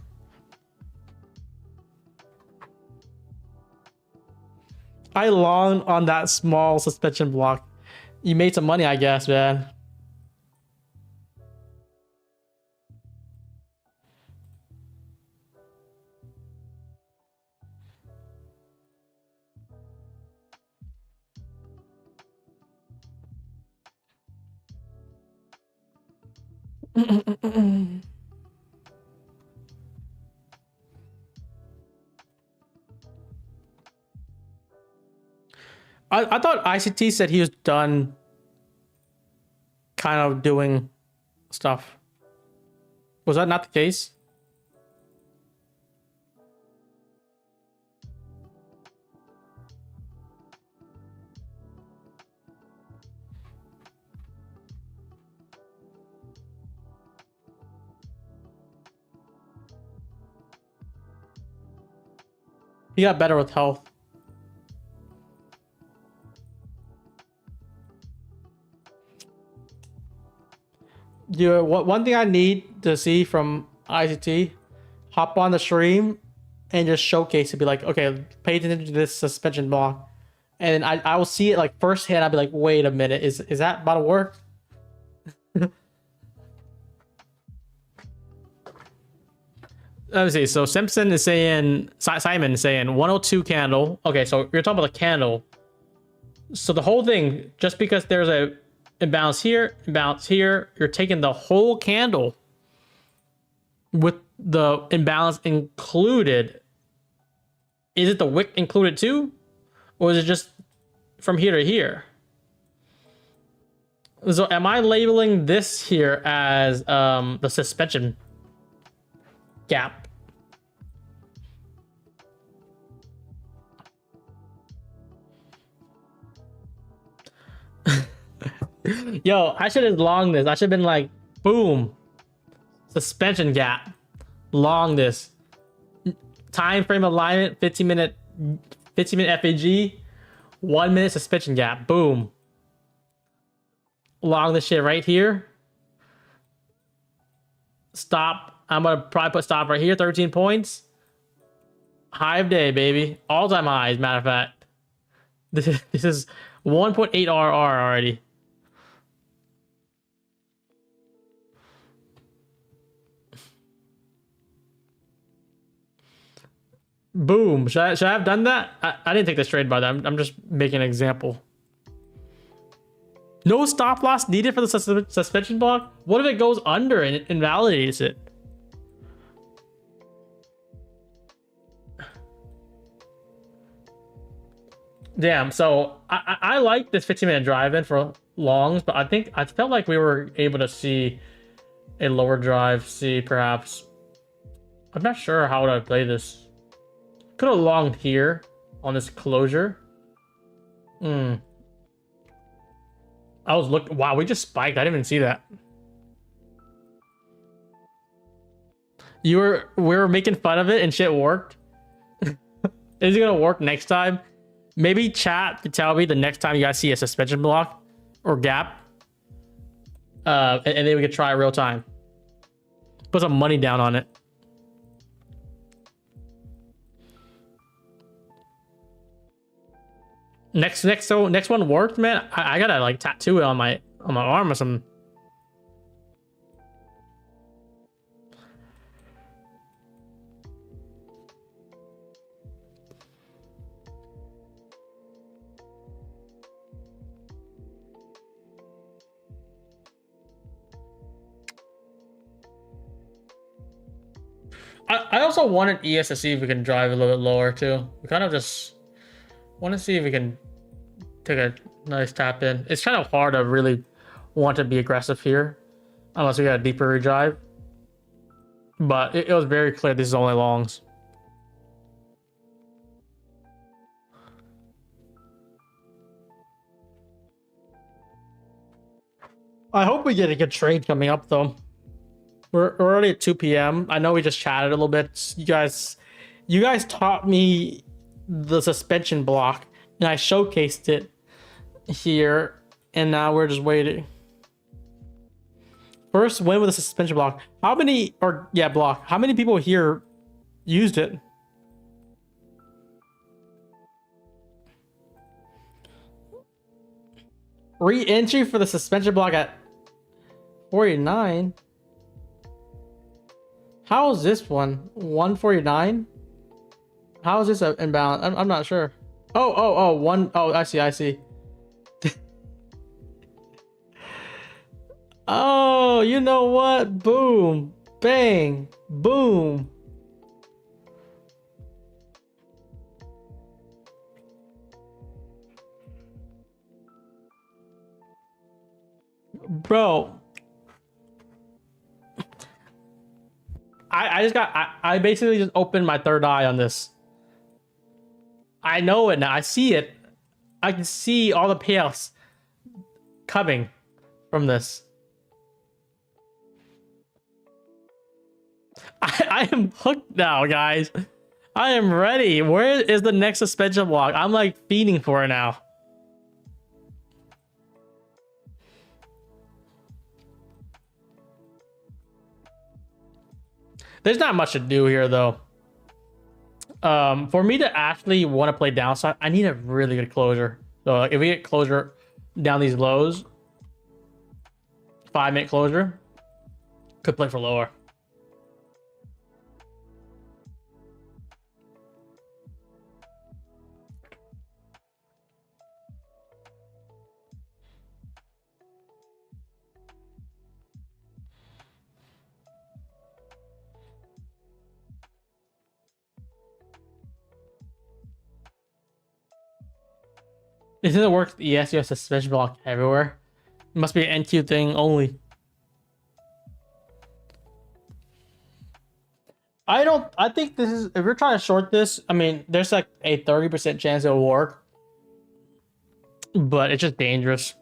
I long on that small suspension block. You made some money, I guess, man. I thought ICT said he was done kind of doing stuff. Was that not the case? He got better with health. Yeah, one thing I need to see from ICT, hop on the stream and just showcase it. Be like, okay, pay attention to this suspension block, and I will see it like firsthand. I'll be like, wait a minute, is that about to work? Let me see. So Simpson is saying, Simon is saying 102 candle. Okay, so you're talking about the candle. So the whole thing, just because there's a imbalance here, you're taking the whole candle with the imbalance included. Is it the wick included too? Or is it just from here to here? So am I labeling this here as the suspension gap? Yo, I should have long this. I should have been like, boom, suspension gap, long this, time frame alignment, 15-minute FAG, 1 minute suspension gap, boom, long this shit right here. Stop. I'm gonna probably put stop right here, 13 points. High of day, baby, all-time highs. Matter of fact, This is 1.8 RR already. Boom. Should I have done that? I didn't take this trade, by that. I'm just making an example. No stop loss needed for the suspension block? What if it goes under and it invalidates it? Damn, so I like this 15-minute drive in for longs, but I felt like we were able to see a lower drive C perhaps. I'm not sure how would I play this. Could have longed here on this closure. I was looking. Wow, we just spiked. I didn't even see that. We were making fun of it and shit worked. Is it gonna work next time? Maybe chat to tell me the next time you guys see a suspension block or gap. And then we could try real time. Put some money down on it. Next one worked, man. I gotta like tattoo it on my arm or something. I also wanted ES to see if we can drive a little bit lower too. We kind of just want to see if we can take a nice tap in. It's kind of hard to really want to be aggressive here unless we got a deeper redrive. But it was very clear this is only longs. I hope we get a good trade coming up though. We're already at 2 p.m. I know we just chatted a little bit. You guys taught me the suspension block and I showcased it here, and now we're just waiting. First win with a suspension block. How many people here used it? Re-entry for the suspension block at 49. How is this one 149? How is this inbound? I'm not sure. Oh, I see. Oh, you know what? Boom, bang, boom. Bro, I basically just opened my third eye on this. I know it now. I see it. I can see all the payouts coming from this. I am hooked now, guys. I am ready. Where is the next suspension block? I'm like fiending for it now. There's not much to do here though. For me to actually want to play downside, I need a really good closure. So like, if we get closure down these lows, 5-minute closure, could play for lower. Isn't it work? Yes, you have suspension block everywhere. It must be an NQ thing only. I think this is, if we're trying to short this, I mean, there's like a 30% chance it'll work, but it's just dangerous.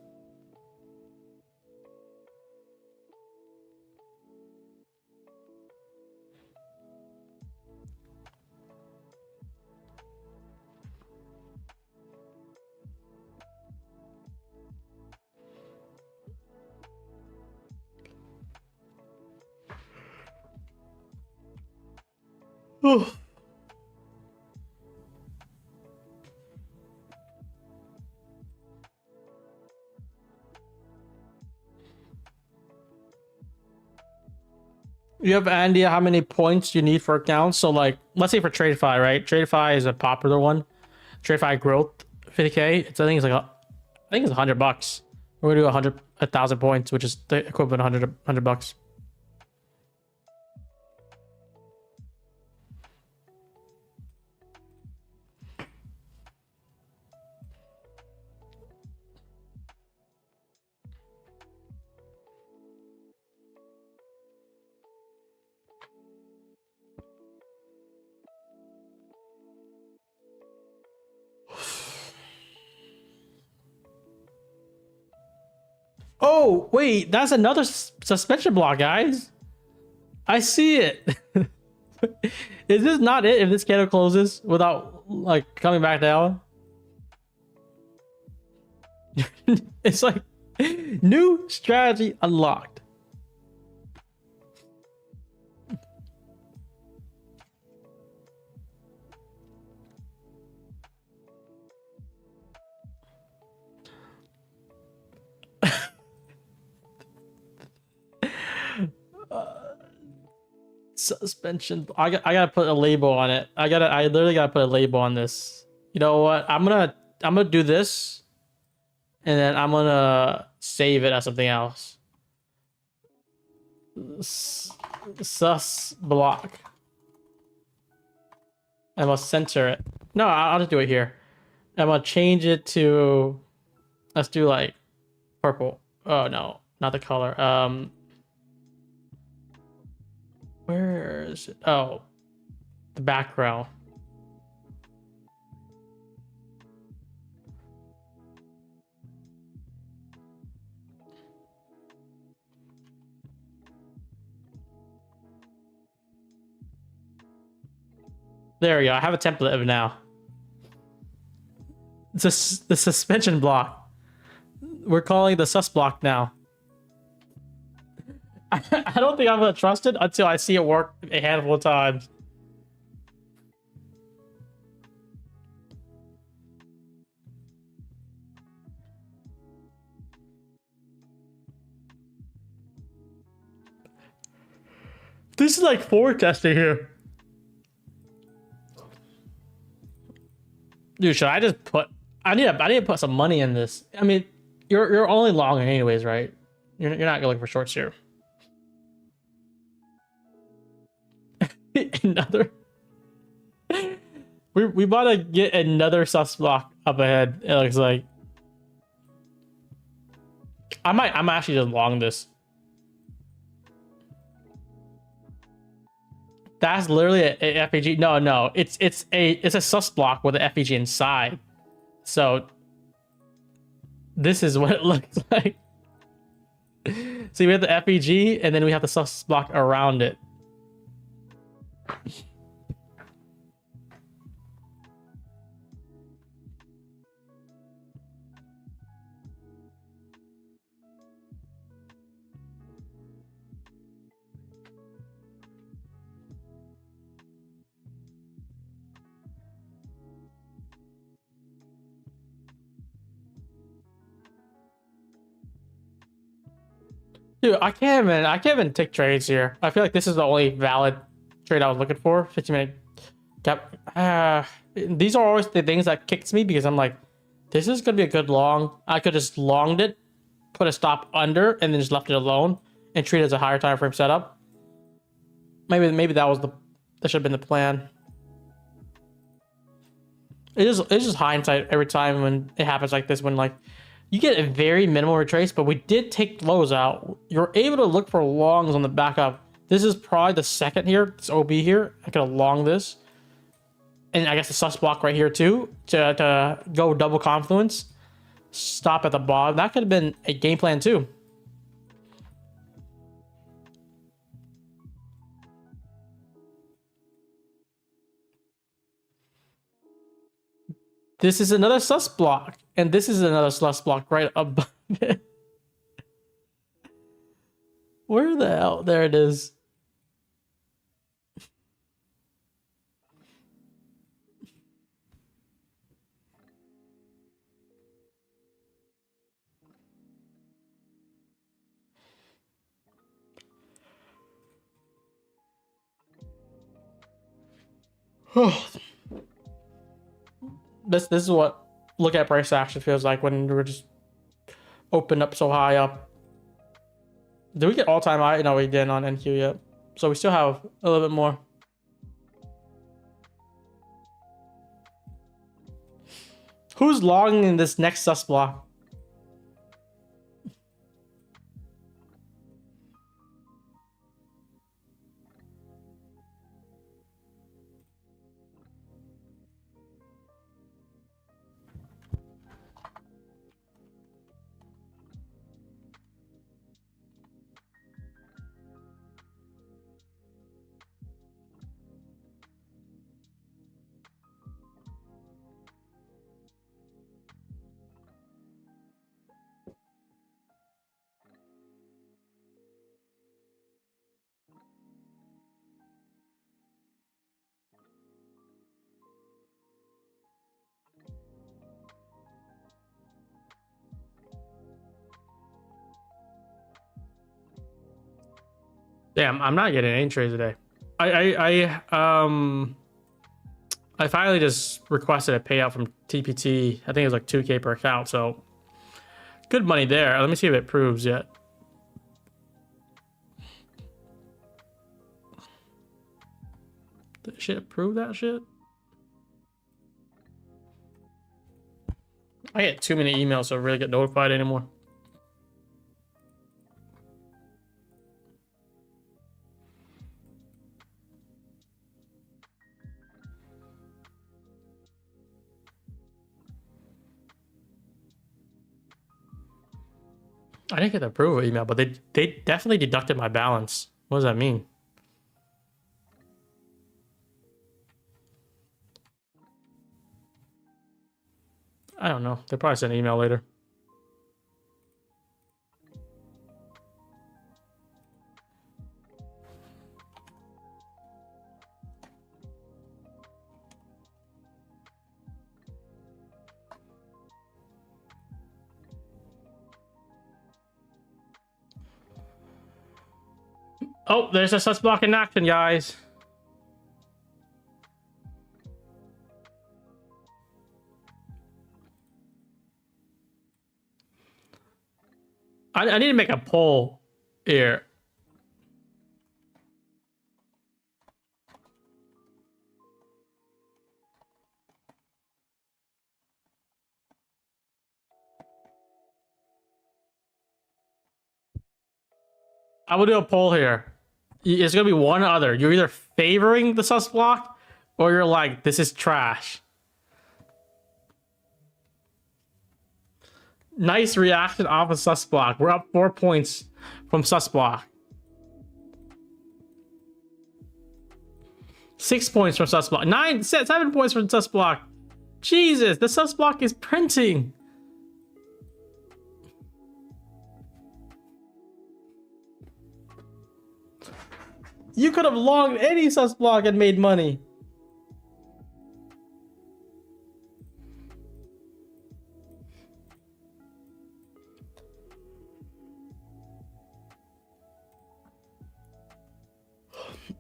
You have an idea how many points you need for accounts? So like, let's say for TradeFi, right? TradeFi is a popular one. TradeFi growth 50K. It's I think it's like I think it's $100. We're gonna do 1,000 points, which is the equivalent of $100. Oh, wait, that's another suspension block, guys. I see it. Is this not it if this candle closes without like coming back down? It's like new strategy unlocked. Suspension. I gotta put a label on it. I literally gotta put a label on this. You know what? I'm gonna do this, and then I'm gonna save it as something else. Sus block. I'm gonna center it. No, I'll just do it here. I'm gonna change it to. Let's do like purple. Oh no, not the color. Where is it? Oh, the background. There we go. I have a template of it now. It's the suspension block. We're calling it the sus block now. I don't think I'm gonna trust it until I see it work a handful of times. This is like forward testing here. Dude, should I just put I need to put some money in this. I mean, you're only long anyways, right? You're not looking for shorts here. Another we about to get another sus block up ahead, it looks like. I'm actually just long this. That's literally a FEG. No, it's a sus block with an FEG inside. So this is what it looks like. See, we have the FEG and then we have the sus block around it. Dude, I can't even take trades here. I feel like this is the only valid trade I was looking for. 15-minute gap. These are always the things that kicks me because I'm like, this is gonna be a good long. I could just longed it, put a stop under, and then just left it alone and treat it as a higher time frame setup. Maybe that should have been the plan. It's just hindsight every time when it happens like this, when like you get a very minimal retrace, but we did take lows out. You're able to look for longs on the back up. This is probably the second here. This OB here. I could have long this. And I guess the sus block right here too to go double confluence. Stop at the bottom. That could have been a game plan too. This is another sus block. And this is another sus block right above it. Where the hell? There it is. This is what look at price action feels like when we're just open up so high up. Did we get all-time high? No, we didn't on NQ yet. So we still have a little bit more. Who's long in this next sus block? Damn, I'm not getting any trades today. I finally just requested a payout from TPT. I think it was like 2K per account, so good money there. Let me see if it proves yet. Did shit prove that shit? I get too many emails to really get notified anymore. I didn't get the approval email, but they definitely deducted my balance. What does that mean? I don't know. They'll probably send an email later. Oh, there's a sus block in action, guys. I need to make a poll here. I will do a poll here. It's gonna be one or other. You're either favoring the sus block or you're like, this is trash. Nice reaction off of sus block. We're up 4 points from sus block. 6 points from sus block. 7 points from sus block. Jesus, the sus block is printing. You could have longed any sus block and made money.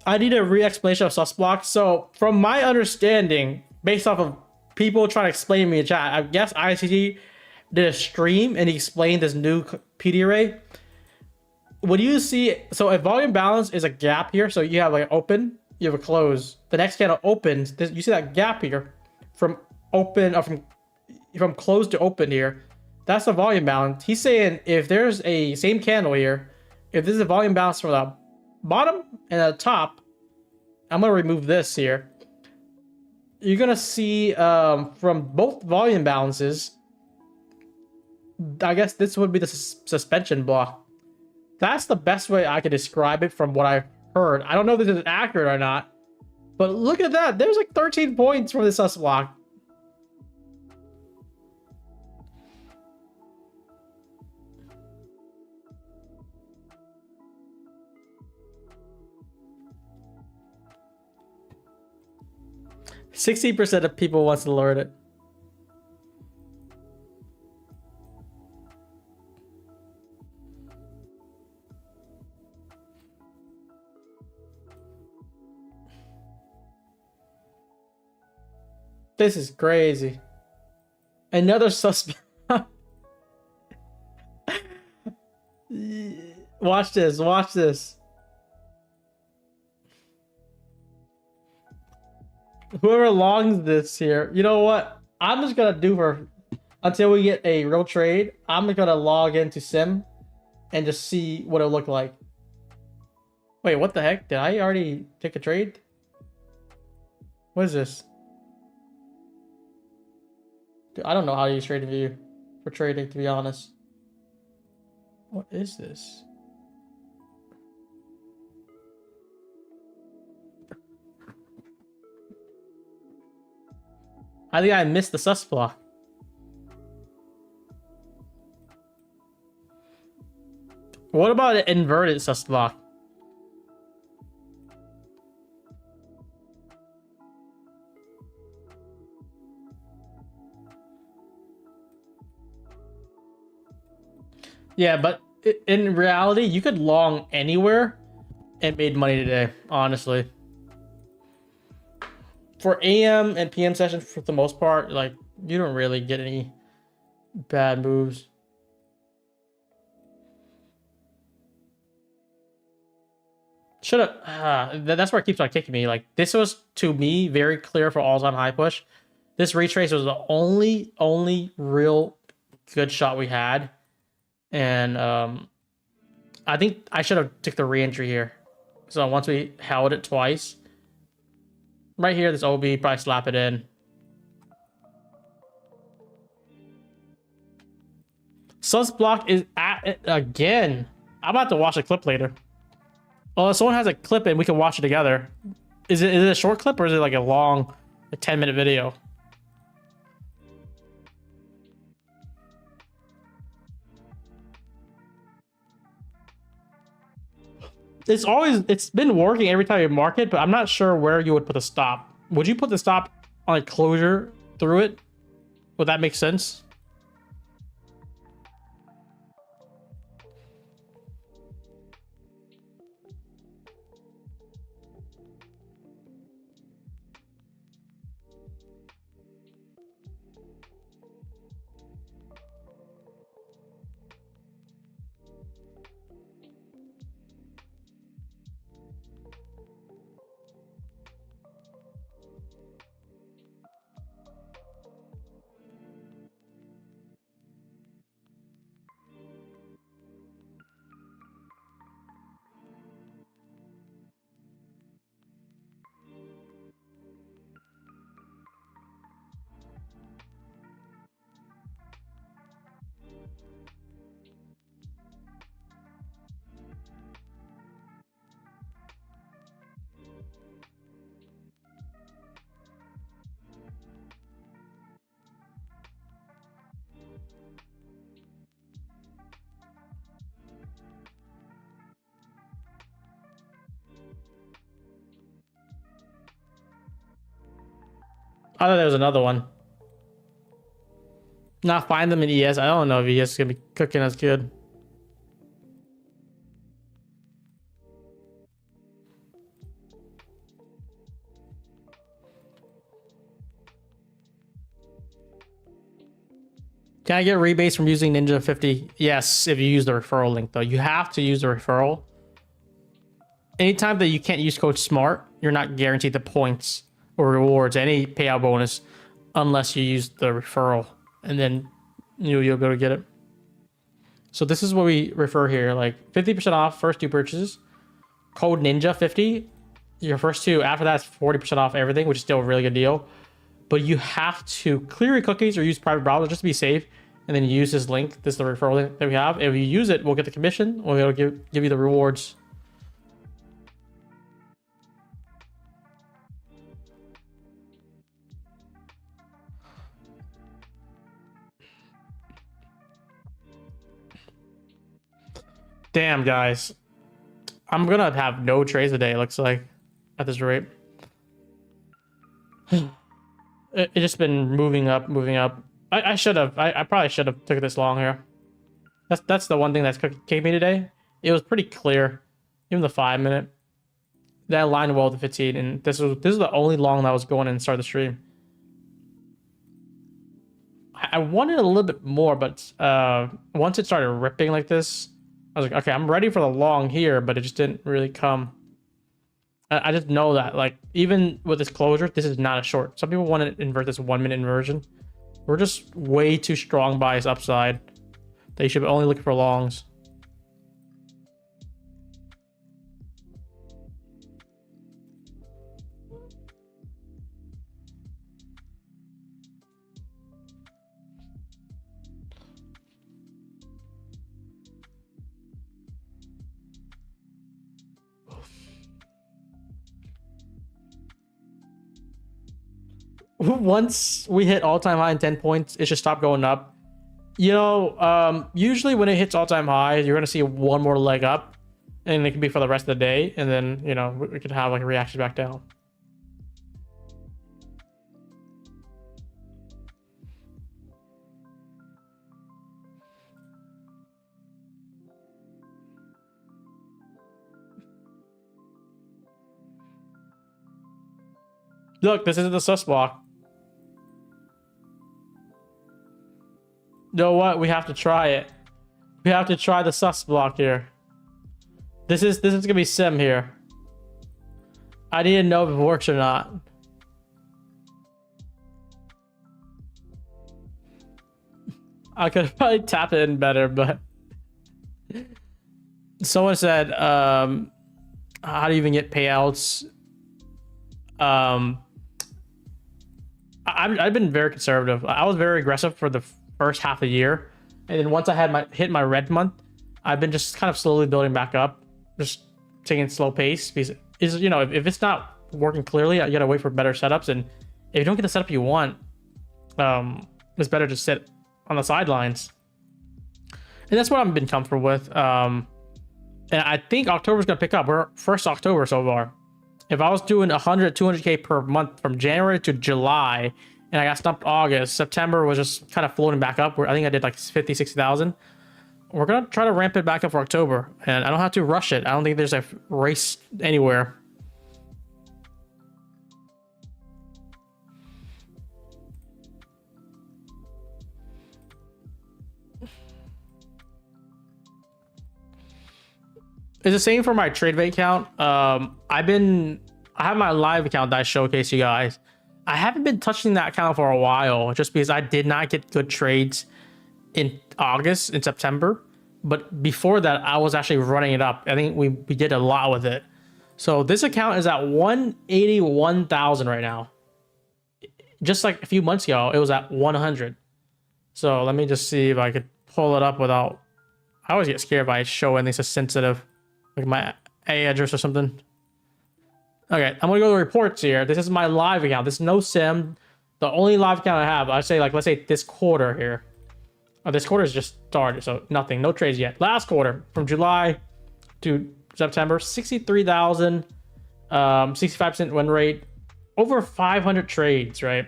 I need a re-explanation of sus block. So, from my understanding, based off of people trying to explain to me in chat, I guess ICT did a stream and he explained this new PD array. When you see, so a volume balance is a gap here. So you have like open, you have a close. The next candle opens. You see that gap here from open, or from close to open here. That's the volume balance. He's saying if there's a same candle here, if this is a volume balance from the bottom and the top, I'm gonna remove this here. You're gonna see from both volume balances, I guess this would be the suspension block. That's the best way I could describe it from what I've heard. I don't know if this is accurate or not, but look at that. There's like 13 points from this sus block. %60 of people wants to lower it. This is crazy. Another suspect. Watch this. Watch this. Whoever longs this here, you know what? I'm just gonna do for until we get a real trade. I'm just gonna log into Sim and just see what it'll look like. Wait, what the heck? Did I already take a trade? What is this? Dude, I don't know how to use TradingView for trading, to be honest. What is this? I think I missed the sus block. What about an inverted sus block? Yeah, but in reality, you could long anywhere and made money today, honestly. For AM and PM sessions, for the most part, like, you don't really get any bad moves. Should have. That's where it keeps on kicking me. Like, this was, to me, very clear for all-time high push. This retrace was the only real good shot we had. And I think I should have took the re-entry here. So once we held it twice, right here, this OB, probably slap it in. Sus block is at it again. I'm about to watch a clip later. Well, if someone has a clip and we can watch it together. Is it a short clip or is it like a long, 10-minute video? It's been working every time you mark it, but I'm not sure where you would put a stop. Would you put the stop on a closure through it? Would that make sense? I thought there was another one. Not find them in ES. I don't know if ES is gonna be cooking as good. Can I get rebates from using Ninja 50? Yes, if you use the referral link though. You have to use the referral. Anytime that you can't use code SMART, you're not guaranteed the points or rewards, any payout bonus, unless you use the referral, and then you'll be able to get it. So this is what we refer here, like 50% off first 2 purchases, code Ninja 50. Your first 2, after that's 40% off everything, which is still a really good deal. But you have to clear your cookies or use private browser just to be safe, and then use this link. This is the referral link that we have. If you use it, we'll get the commission. We'll be able to give you the rewards. Damn, guys. I'm gonna have no trades today, it looks like, at this rate. It's just been moving up, moving up. I should have. I probably should have took this long here. That's the one thing that's came me today. It was pretty clear. Even the 5-minute. That aligned well with the 15, and this is the only long that was going in and start the stream. I wanted a little bit more, but once it started ripping like this, I was like, okay, I'm ready for the long here, but it just didn't really come. I just know that, like, even with this closure, this is not a short. Some people want to invert this 1 minute inversion. We're just way too strong bias upside. They should be only looking for longs. Once we hit all-time high in 10 points, it should stop going up. You know, usually when it hits all-time high, you're going to see one more leg up, and it can be for the rest of the day, and then, you know, we could have like a reaction back down. Look, this is the sus block. You know what? We have to try it. We have to try the sus block here. This is gonna be sim here. I need to know if it works or not. I could probably tap it in better, but someone said, how do you even get payouts? I've been very conservative. I was very aggressive for the first half of the year, and then once I had hit my red month, I've been just kind of slowly building back up, just taking slow pace, because is, you know, if it's not working clearly, you gotta wait for better setups, and if you don't get the setup you want, it's better to sit on the sidelines. And that's what I've been comfortable with. And I think October's gonna pick up. We're first October so far. If I was doing 100, 200K per month from January to July, and I got stumped August, September was just kind of floating back up, where I think I did like 50, 60,000. We're going to try to ramp it back up for October, and I don't have to rush it. I don't think there's a race anywhere. It's the same for my trade bait account. I have my live account that I showcase you guys. I haven't been touching that account for a while, just because I did not get good trades in August and September. But before that, I was actually running it up. I think we did a lot with it. So this account is at 181,000 right now. Just like a few months ago, it was at 100. So let me just see if I could pull it up without. I always get scared if I show anything so sensitive, like my A address or something. Okay, I'm gonna go to reports here. This is my live account. This is no sim. The only live account I have, I'd say, like, let's say this quarter here. Oh, this quarter is just started, so nothing, no trades yet. Last quarter, from July to September, 63,000, 65% win rate, over 500 trades, right?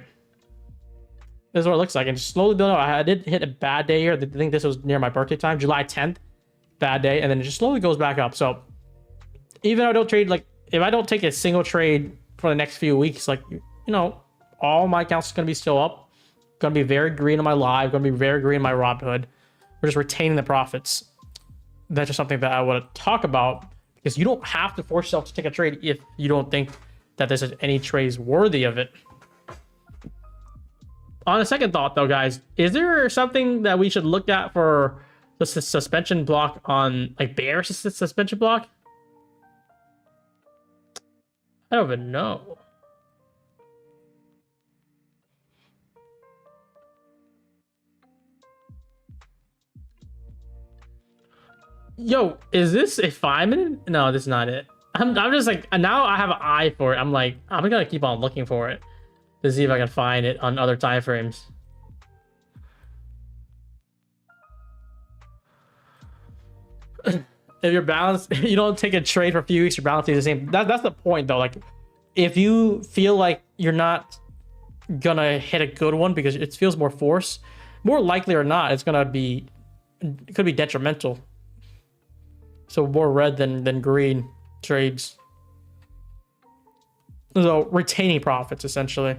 This is what it looks like, and just slowly building up. I did hit a bad day here. I think this was near my birthday time, July 10th, bad day, and then it just slowly goes back up. So even though I don't trade, like, if I don't take a single trade for the next few weeks, like, you know, all my accounts are going to be still up. Going to be very green on my live. Going to be very green on my Robinhood. We're just retaining the profits. That's just something that I want to talk about, because you don't have to force yourself to take a trade if you don't think that there's any trades worthy of it. On a second thought, though, guys, is there something that we should look at for the suspension block on, like, bear suspension block? I don't even know. Yo, is this a 5 minute? No, this is not it. I'm just like, now I have an eye for it. I'm like, I'm gonna keep on looking for it to see if I can find it on other time frames. If your balance, you don't take a trade for a few weeks, your balance is the same. That's the point, though. Like, if you feel like you're not gonna hit a good one because it feels more force, more likely or not, it's gonna be, it could be detrimental. So more red than green trades. So retaining profits, essentially.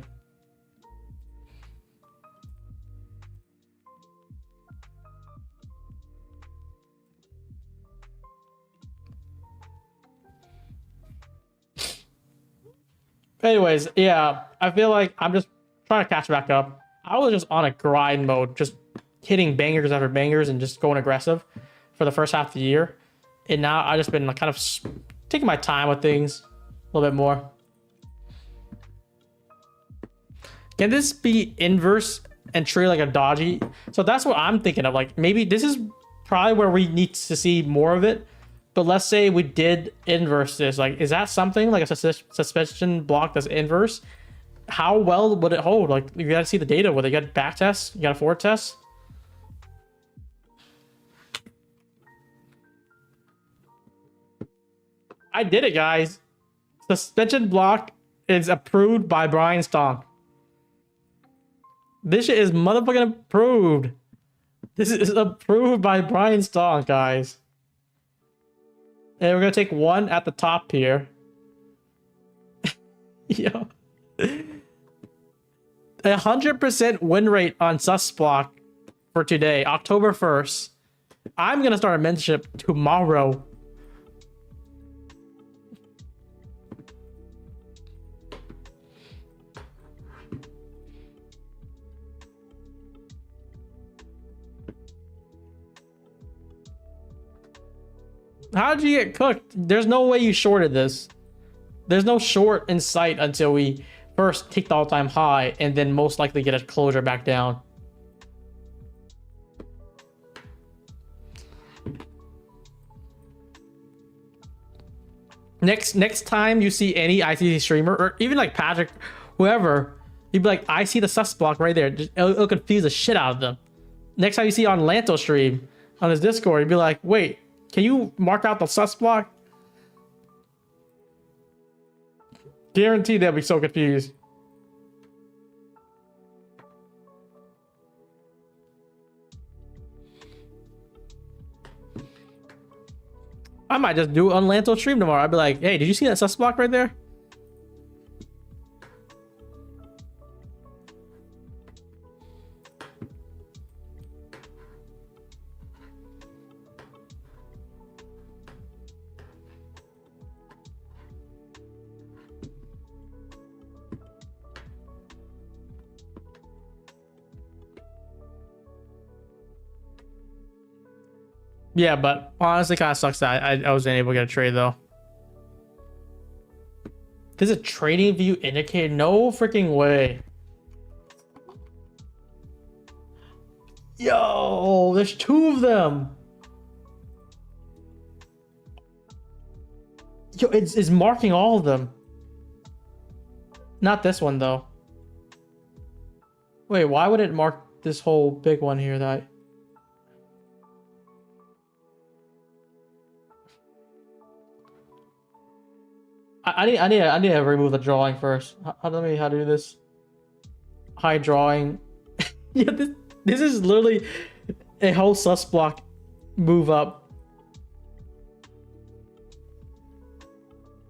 Anyways, yeah, I feel like I'm just trying to catch back up. I was just on a grind mode, just hitting bangers after bangers and just going aggressive for the first half of the year. And now I've just been like kind of taking my time with things a little bit more. Can this be inverse and trade like a dodgy? So that's what I'm thinking of. Like maybe this is probably where we need to see more of it. But let's say we did inverse this. Like, is that something like a suspension block that's inverse? How well would it hold? Like, you got to see the data. Whether you got back tests, you got a forward test. I did it, guys. Suspension block is approved by Brian Stonk. This shit is motherfucking approved. This is approved by Brian Stonk, guys. And we're gonna take one at the top here. Yo. 100% win rate on sus block for today, October 1st. I'm gonna start a mentorship tomorrow. How did you get cooked? There's no way you shorted this. There's no short in sight until we first take the all-time high and then most likely get a closure back down. Next time you see any ICC streamer or even like Patrick, whoever, you'd be like, I see the sus block right there. It'll confuse the shit out of them. Next time you see on Lanto stream on his Discord, you'd be like, wait, can you mark out the sus block? Guaranteed they'll be so confused. I might just do it on Lanto stream tomorrow. I'd be like, hey, did you see that sus block right there? Yeah, but honestly, kind of sucks that I wasn't able to get a trade though. Does a trading view indicate? No freaking way. Yo, there's two of them. Yo, it's marking all of them. Not this one though. Wait, why would it mark this whole big one here that I need to remove the drawing first. How to do this? Hide drawing. Yeah, this is literally a whole sus block move up.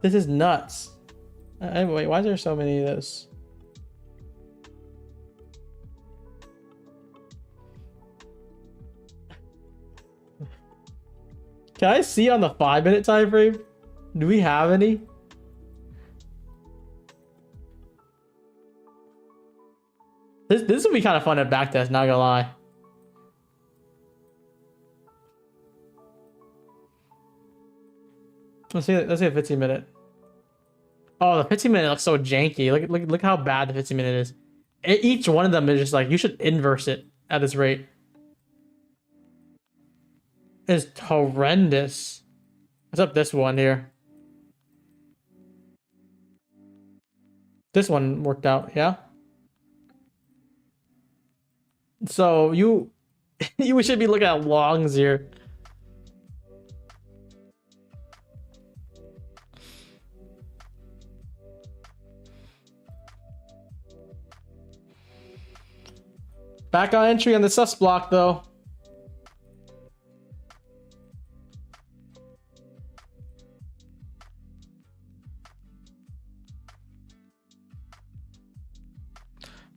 This is nuts. Wait, why is there so many of this? Can I see on the 5-minute time frame? Do we have any? This would be kind of fun at backtest, not gonna lie. Let's see a 15-minute. Oh, the 15-minute looks so janky. Look how bad the 15-minute is. Each one of them is just like, you should inverse it at this rate. It's horrendous. What's up this one here? This one worked out, yeah? So you should be looking at longs here. Back on entry on the sus block though.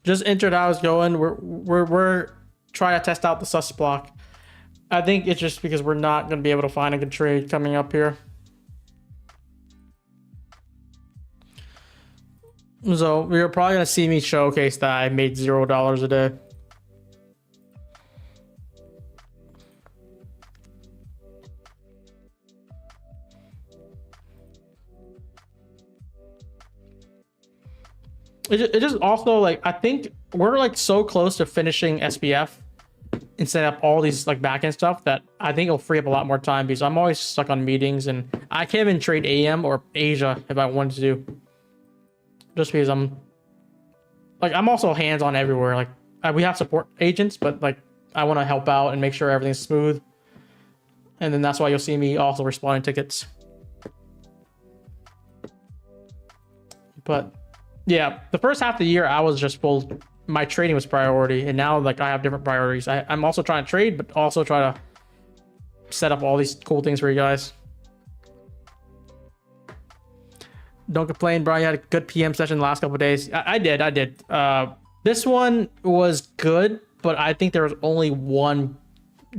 Just entered how it's going. We're trying to test out the sus block. I think it's just because we're not going to be able to find a good trade coming up here. So you're probably gonna see me showcase that I made $0 a day. It just also like, I think we're like so close to finishing SPF and set up all these like backend stuff that I think it'll free up a lot more time, because I'm always stuck on meetings and I can't even trade AM or Asia if I wanted to do, just because I'm also hands-on everywhere. Like we have support agents, but like I want to help out and make sure everything's smooth. And then that's why you'll see me also responding tickets. But yeah, the first half of the year I was just full. My trading was priority, and now like I have different priorities. I'm also trying to trade, but also try to set up all these cool things for you guys. Don't complain, Brian. You had a good PM session the last couple of days. I did. This one was good, but I think there was only one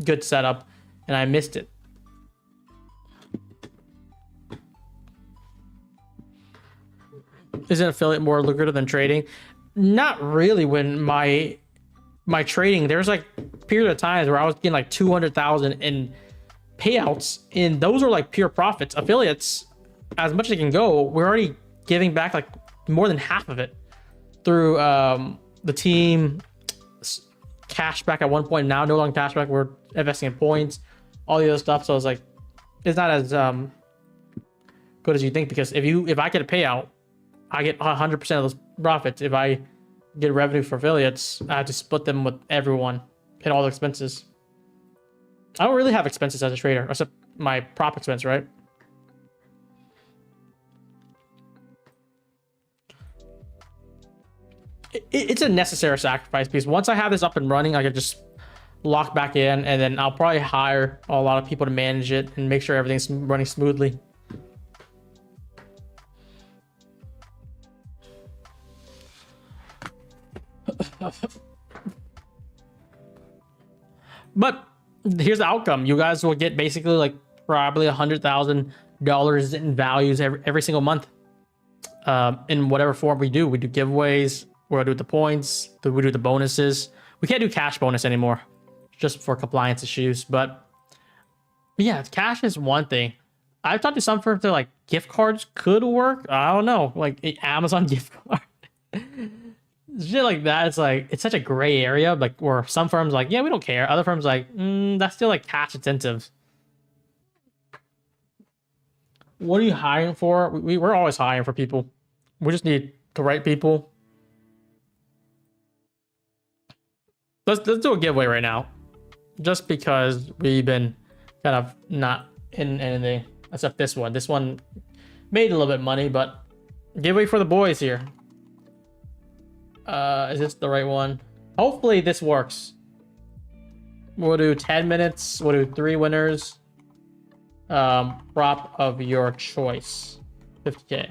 good setup, and I missed it. Isn't affiliate more lucrative than trading? Not really. When my trading, there's like period of times where I was getting like 200,000 in payouts, and those are like pure profits. Affiliates, as much as it can go, we're already giving back like more than half of it through the team cash back at one point. Now no longer cash back, we're investing in points, all the other stuff. So it's like, it's not as good as you think, because if I get a payout, I get 100% of those profits. If I get revenue for affiliates, I have to split them with everyone and all the expenses. I don't really have expenses as a trader, except my prop expense, right? It's a necessary sacrifice, because once I have this up and running, I can just lock back in, and then I'll probably hire a lot of people to manage it and make sure everything's running smoothly. But here's the outcome. You guys will get basically like probably $100,000 in values every single month, in whatever form we do. We do giveaways, we'll do the points, we do the bonuses. We can't do cash bonus anymore just for compliance issues, but yeah, cash is one thing. I've talked to some firms that like gift cards could work. I don't know, like Amazon gift card. Shit like that, it's like, it's such a gray area, like where some firms like, yeah, we don't care. Other firms like, that's still like cash incentives. What are you hiring for? We're always hiring for people. We just need the right people. Let's do a giveaway right now, just because we've been kind of not in anything except this one. This one made a little bit of money, but giveaway for the boys here. Is this the right one? Hopefully this works. We'll do 10 minutes. We'll do 3 winners. Prop of your choice. 50K.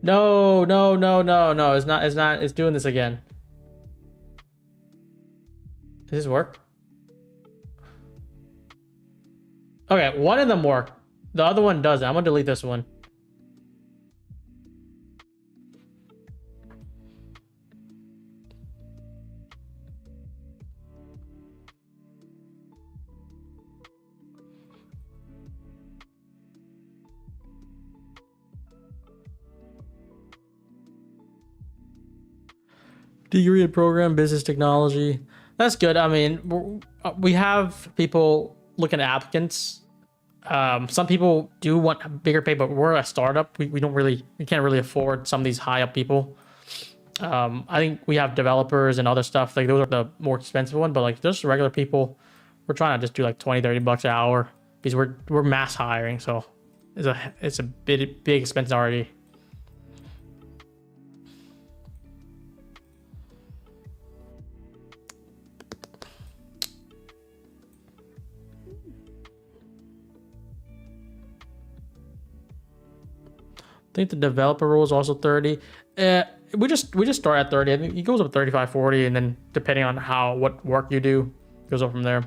No. It's not. It's doing this again. Does this work? Okay, one of them worked. The other one doesn't. I'm gonna delete this one. Degree in program business technology. That's good. I mean, we have people looking at applicants. Some people do want a bigger pay, but we're a startup. We can't really afford some of these high up people. I think we have developers and other stuff. Like those are the more expensive one, but like just regular people, we're trying to just do like 20-30 bucks an hour, because we're mass hiring. So it's a big expense already. I think the developer role is also 30. We just start at 30. I think it goes up 35, 40, and then depending on what work you do, goes up from there.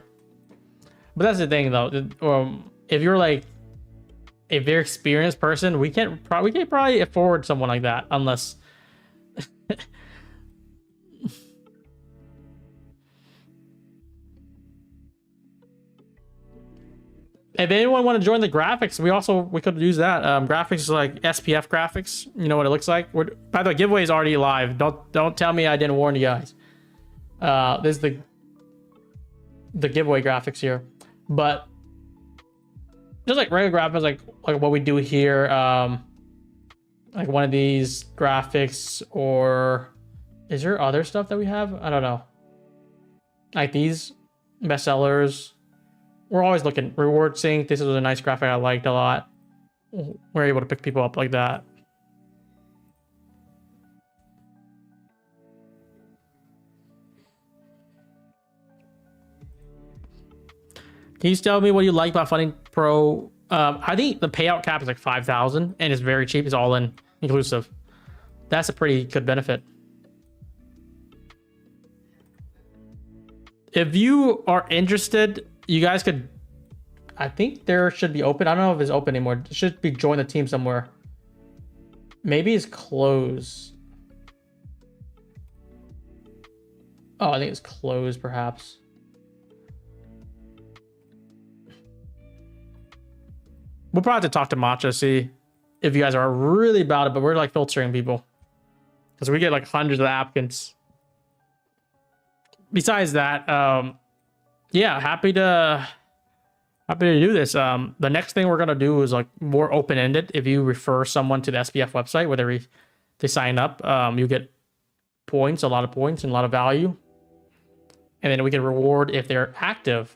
But that's the thing though. If you're like a very experienced person, we can't probably afford someone like that unless. If anyone want to join the graphics, we could use that. Graphics is like SPF graphics. You know what it looks like. By the way, giveaway is already live. Don't tell me I didn't warn you guys. This is the giveaway graphics here, but just like regular graphics, like what we do here, like one of these graphics, or is there other stuff that we have? I don't know. Like these bestsellers. We're always looking. Reward sync. This was a nice graphic I liked a lot. We're able to pick people up like that. Can you tell me what you like about Funding Pro? I think the payout cap is like 5,000 and it's very cheap. It's all in inclusive. That's a pretty good benefit. If you are interested, you guys could, I think there should be open. I don't know if it's open anymore. It should be join the team somewhere. Maybe it's closed. Oh, I think it's closed perhaps. We'll probably have to talk to Matcha, see if you guys are really about it, but we're like filtering people because we get like hundreds of applicants. Besides that, yeah, happy to do this. The next thing we're gonna do is like more open-ended. If you refer someone to the SPF website, whether they sign up, you get points, a lot of points and a lot of value, and then we can reward if they're active.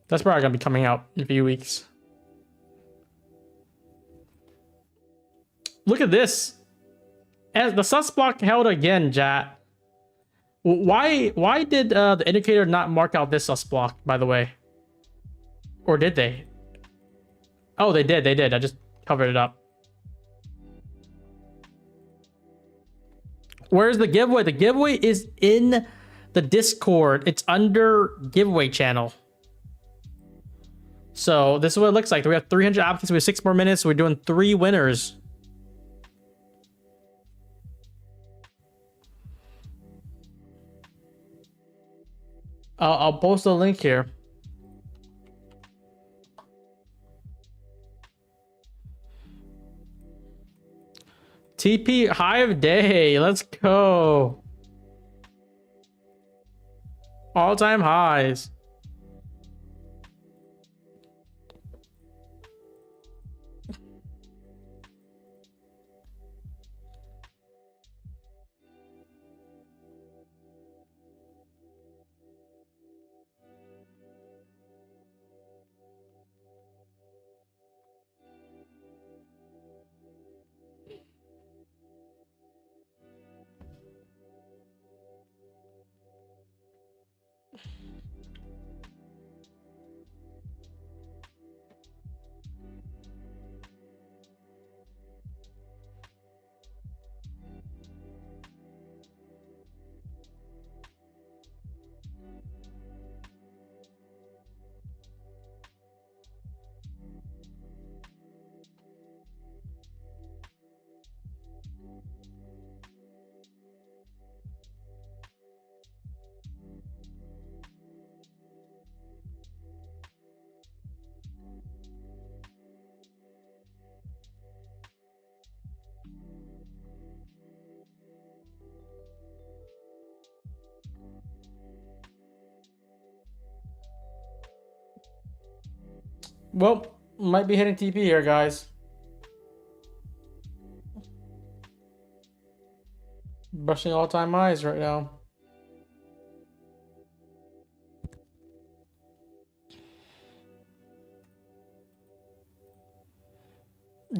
That's probably gonna be coming out in a few weeks. Look at this. As the sus block held again, chat. Why did the indicator not mark out this sus block, by the way? Or did they? Oh, they did. I just covered it up. Where's the giveaway? The giveaway is in the Discord. It's under giveaway channel. So this is what it looks like. We have 300 applicants. We have 6 more minutes. We're doing 3 winners. I'll post a link here. TP Hive Day. Let's go. All-time highs. Well, might be hitting TP here, guys. Brushing all-time highs right now.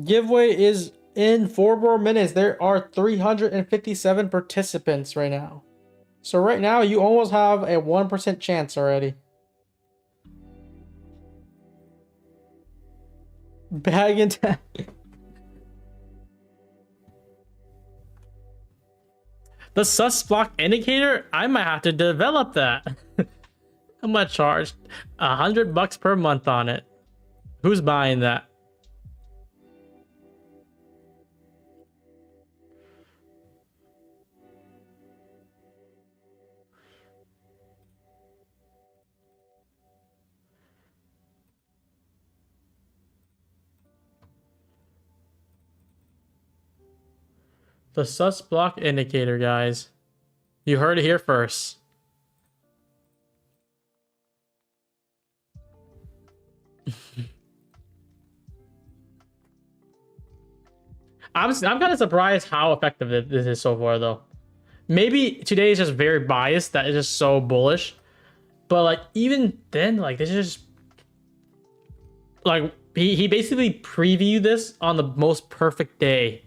Giveaway is in 4 more minutes. There are 357 participants right now. So right now, you almost have a 1% chance already. Bag and tag. The sus block indicator, I might have to develop that. I'm gonna charge $100 per month on it. Who's buying that? The sus block indicator, guys. You heard it here first. I'm kind of surprised how effective this is so far, though. Maybe today is just very biased. That is just so bullish. But like even then, like this is just like he basically previewed this on the most perfect day.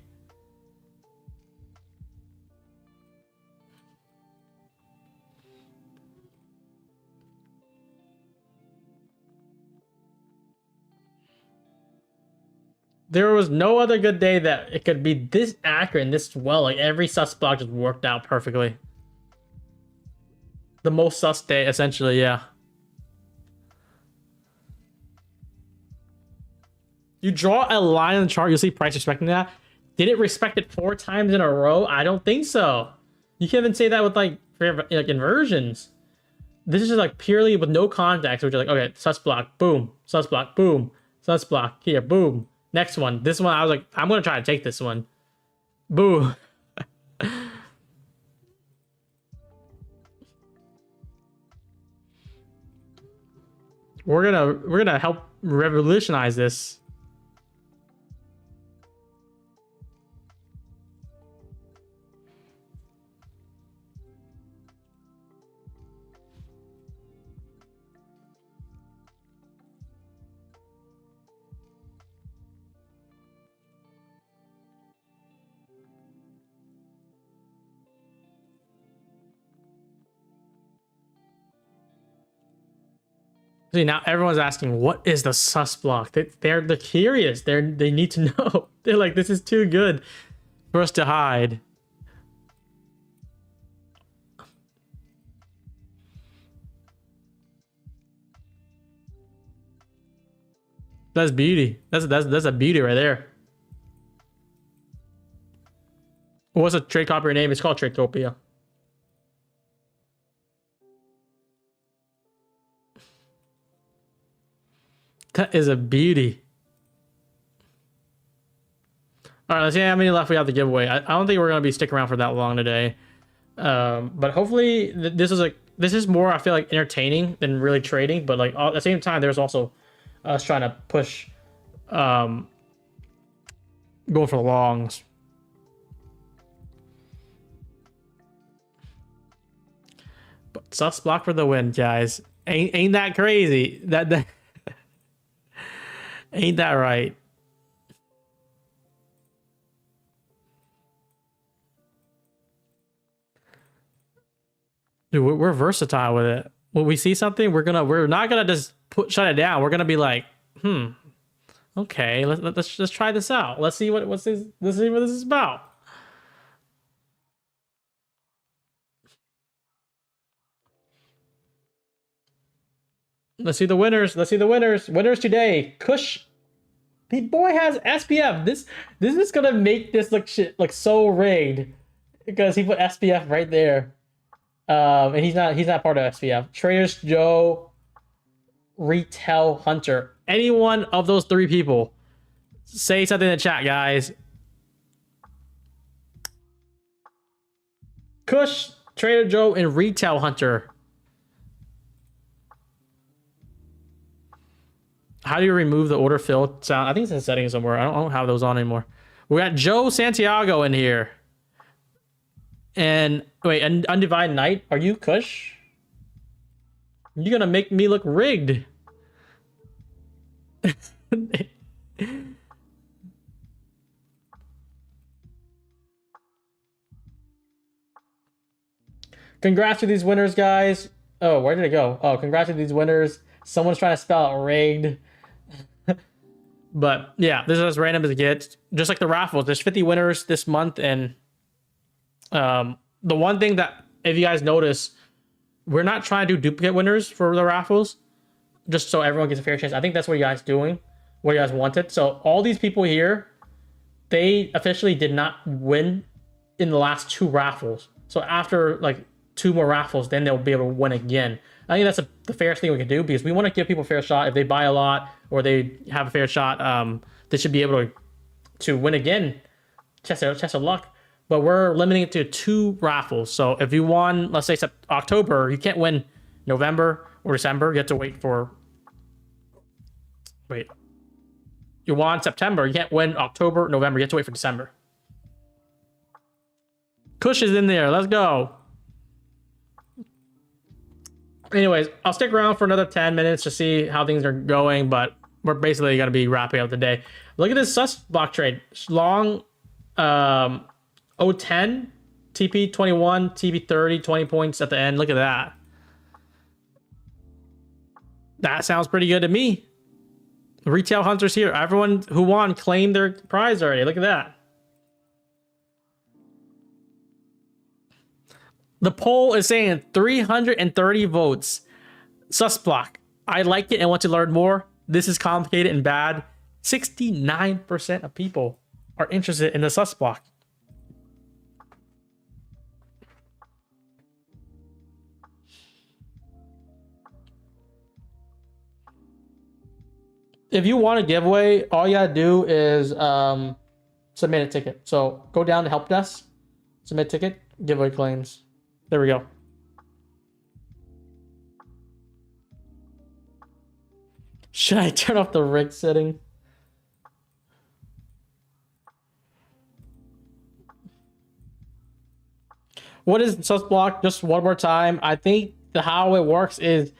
There was no other good day that it could be this accurate and this well. Like every sus block just worked out perfectly. The most sus day, essentially, yeah. You draw a line on the chart, you'll see price respecting that. Did it respect it 4 times in a row? I don't think so. You can't even say that with like inversions. This is just like purely with no context, which is like, okay, sus block, boom, sus block, boom, sus block, here, boom. Next one. This one, I was like, I'm going to try to take this one. Boo. We're gonna help revolutionize this. See, now everyone's asking, what is the sus block? They're curious. They need to know. They're like, this is too good for us to hide. That's beauty. That's a beauty right there. What's a trade copy name? It's called Tradecopia. That is a beauty. All right, let's see how many left we have to give away. I don't think we're gonna be sticking around for that long today. But hopefully this is more, I feel like, entertaining than really trading. But like at the same time, there's also us trying to push going for the longs. But sus block for the win, guys. Ain't that crazy? That ain't that right? Dude, we're versatile with it. When we see something, we're not gonna just shut it down. We're gonna be like, okay, let's try this out. Let's see let's see what this is about. Let's see the winners. Let's see the winners. Winners today. Kush. The boy has SPF. This is gonna make this look so rigged because he put SPF right there. And he's not part of SPF. Traders Joe, Retail Hunter. Any one of those 3 people, say something in the chat, guys. Kush, Trader Joe, and Retail Hunter. How do you remove the order fill sound? I think it's in settings somewhere. I don't have those on anymore. We got Joe Santiago in here. And wait, Undivided Night, are you Kush? You're gonna make me look rigged. Congrats to these winners, guys. Oh, where did it go? Oh, congrats to these winners. Someone's trying to spell out rigged. But yeah, this is as random as it gets. Just like the raffle, there's 50 winners this month, and the one thing that, if you guys notice, we're not trying to do duplicate winners for the raffles, just so everyone gets a fair chance. I think that's what you guys doing, what you guys wanted. So all these people here, they officially did not win in the last 2 raffles. So after like 2 more raffles, then they'll be able to win again. I think that's the fairest thing we can do, because we want to give people a fair shot. If they buy a lot or they have a fair shot, they should be able to win again. Test of luck. But we're limiting it to 2 raffles. So if you won, let's say October, you can't win November or December. You have to wait. You won September, you can't win October, November. You have to wait for December. Kush is in there. Let's go. Anyways, I'll stick around for another 10 minutes to see how things are going, but we're basically going to be wrapping up the day. Look at this sus block trade. Long 010, TP 21, TP 30, 20 points at the end. Look at that. That sounds pretty good to me. Retail hunters here. Everyone who won claimed their prize already. Look at that. The poll is saying 330 votes. Sus block. I like it and want to learn more. This is complicated and bad. 69% of people are interested in the sus block. If you want a giveaway, all you gotta do is submit a ticket. So go down to help desk, submit ticket, giveaway claims. There we go. Should I turn off the rig setting? What is sus block? Just one more time. I think how it works is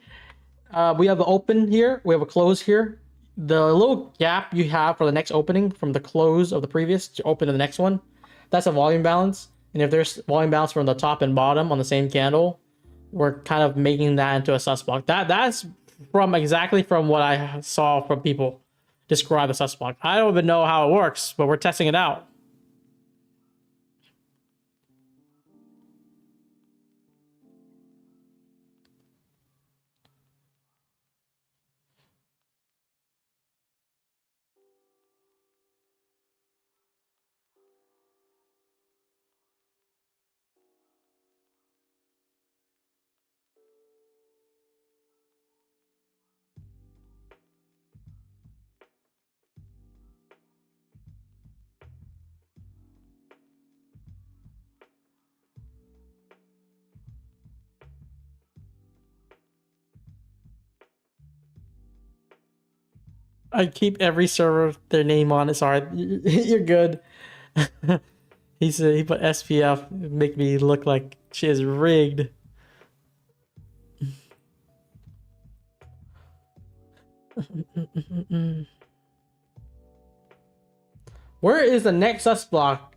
we have an open here, we have a close here. The little gap you have for the next opening from the close of the previous to open to the next one, that's a volume balance. And if there's volume balance from the top and bottom on the same candle, we're kind of making that into a sus block. That's exactly from what I saw from people describe the sus block. I don't even know how it works, but we're testing it out. I keep every server their name on it. Sorry, you're good. He said he put SPF, make me look like she is rigged. Where is the next sus block?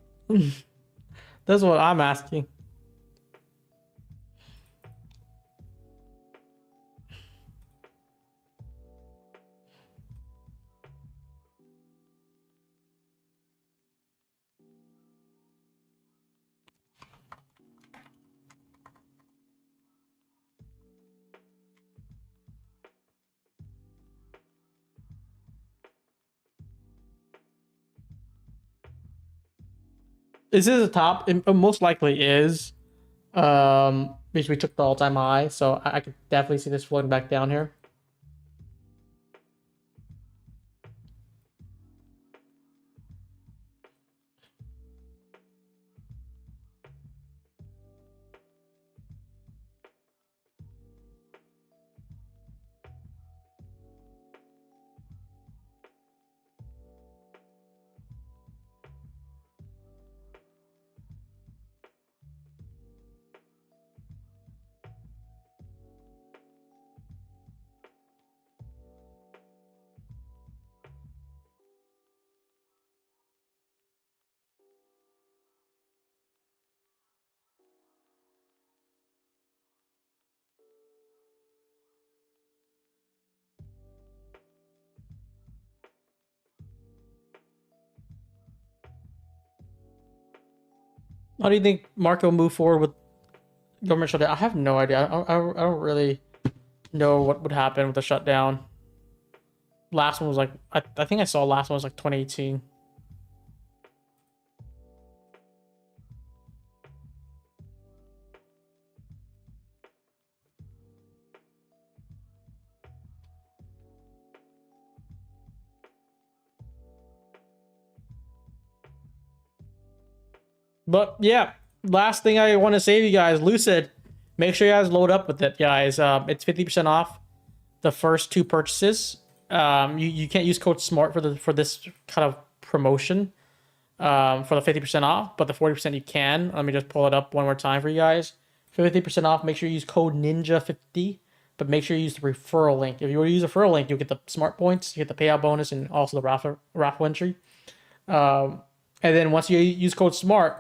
That's what I'm asking. Is this the top? It most likely is. Because we took the all-time high, so I could definitely see this floating back down here. How do you think market will move forward with government shutdown? I have no idea. I don't really know what would happen with the shutdown. Last one was like, I think I saw last one was like 2018. But yeah, last thing I want to say to you guys, Lucid, make sure you guys load up with it, guys. It's 50% off the first two purchases. You can't use code SMART for this kind of promotion for the 50% off, but the 40% you can. Let me just pull it up one more time for you guys. For 50% off, make sure you use code NINJA50, but make sure you use the referral link. If you were to use a referral link, you'll get the SMART points, you get the payout bonus, and also the raffle entry. And then once you use code SMART,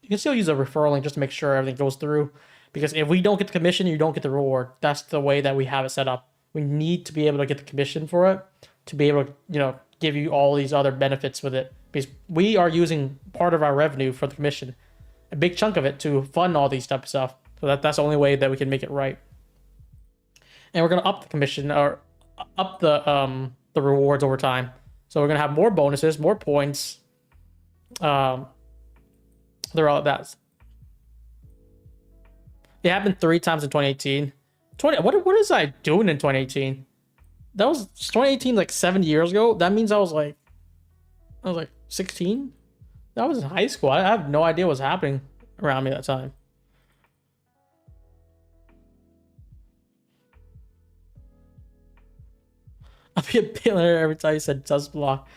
you can still use a referral link just to make sure everything goes through. Because if we don't get the commission, you don't get the reward. That's the way that we have it set up. We need to be able to get the commission for it to be able to, give you all these other benefits with it. Because we are using part of our revenue for the commission, a big chunk of it to fund all these type of stuff. So that's the only way that we can make it right. And we're gonna up the commission or up the rewards over time. So we're gonna have more bonuses, more points. They're all that. It happened 3 times in 2018. What was I doing in 2018? That was 2018, like 7 years ago. That means I was like 16. That was in high school. I have no idea what's happening around me that time. I'll be a billionaire every time you said just block.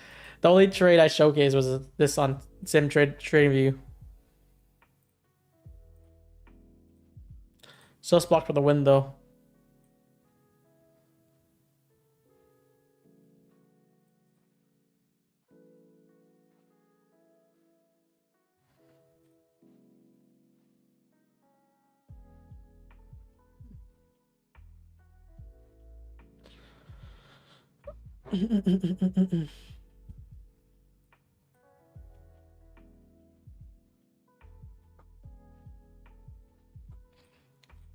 The only trade I showcased was this on Sim Trading View. Sus block for the win though.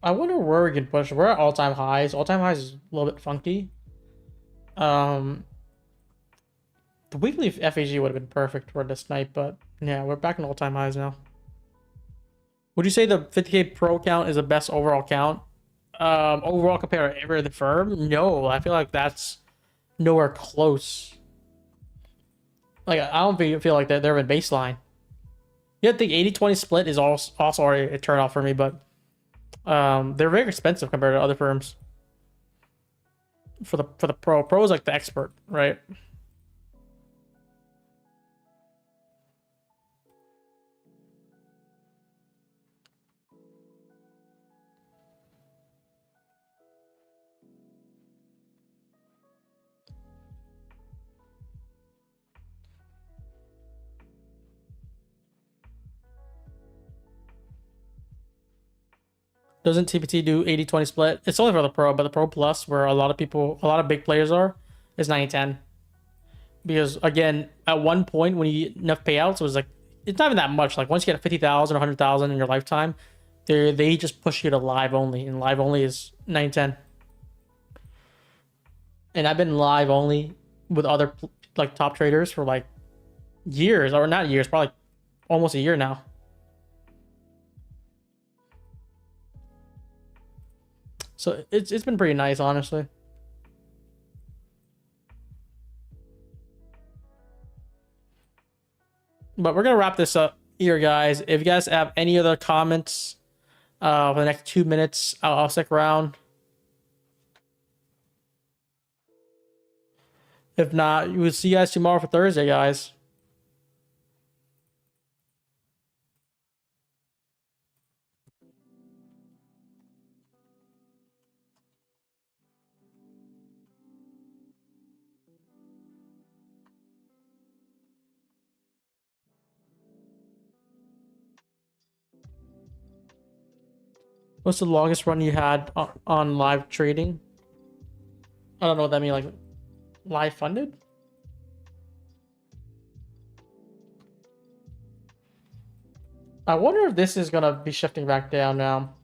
I wonder where we can push. We're at all-time highs. All-time highs is a little bit funky. The weekly FAG would have been perfect for this night, but yeah, we're back in all-time highs now. Would you say the 50K Pro count is the best overall count? Overall compared to every other firm? No, I feel like that's nowhere close. Like, I don't feel like they're in baseline. Yeah, I think 80-20 split is also already a turnoff for me, but they're very expensive compared to other firms. For the pro is like the expert, right? Doesn't TPT do 80-20 split? It's only for the pro, but the pro plus, where a lot of big players are, is 90-10. Because again, at one point when you get enough payouts, it was like, it's not even that much. Like once you get 50,000 or 100,000 in your lifetime, they just push you to live only, and live only is 90-10. And I've been live only with other like top traders for like years, or not years, probably almost a year now. So it's been pretty nice, honestly. But we're gonna wrap this up here, guys. If you guys have any other comments for the next 2 minutes, I'll stick around. If not, we'll see you guys tomorrow for Thursday, guys. What's the longest run you had on live trading? I don't know what that means. Like live funded? I wonder if this is gonna be shifting back down now.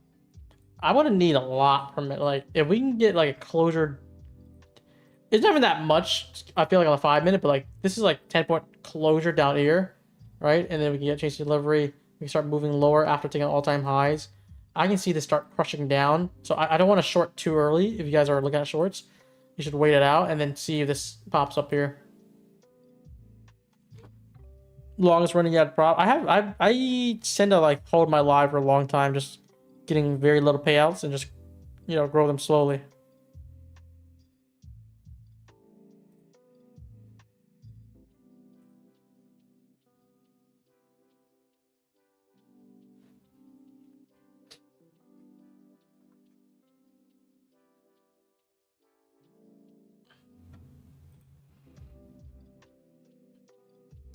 I would need a lot from it. Like if we can get like a closure, it's not even that much. I feel like on a 5 minute, but like this is like 10-point closure down here, right? And then we can get chase delivery. We can start moving lower after taking all-time highs. I can see this start crushing down. So I don't want to short too early. If you guys are looking at shorts, you should wait it out and then see if this pops up here. Longest running yet prop. I tend to like hold my live for a long time, just getting very little payouts and just, you know, grow them slowly.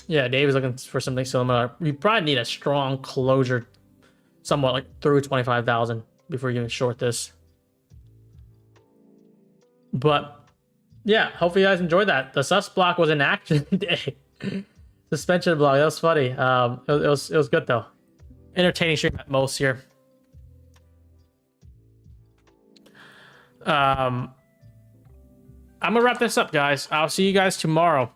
Yeah, Dave is looking for something similar. We probably need a strong closure, somewhat like through 25,000 before you can short this. But yeah, hopefully you guys enjoyed that. The sus block was in action today. Suspension block, that was funny. It was good though. Entertaining stream at most here. I'm gonna wrap this up, guys. I'll see you guys tomorrow.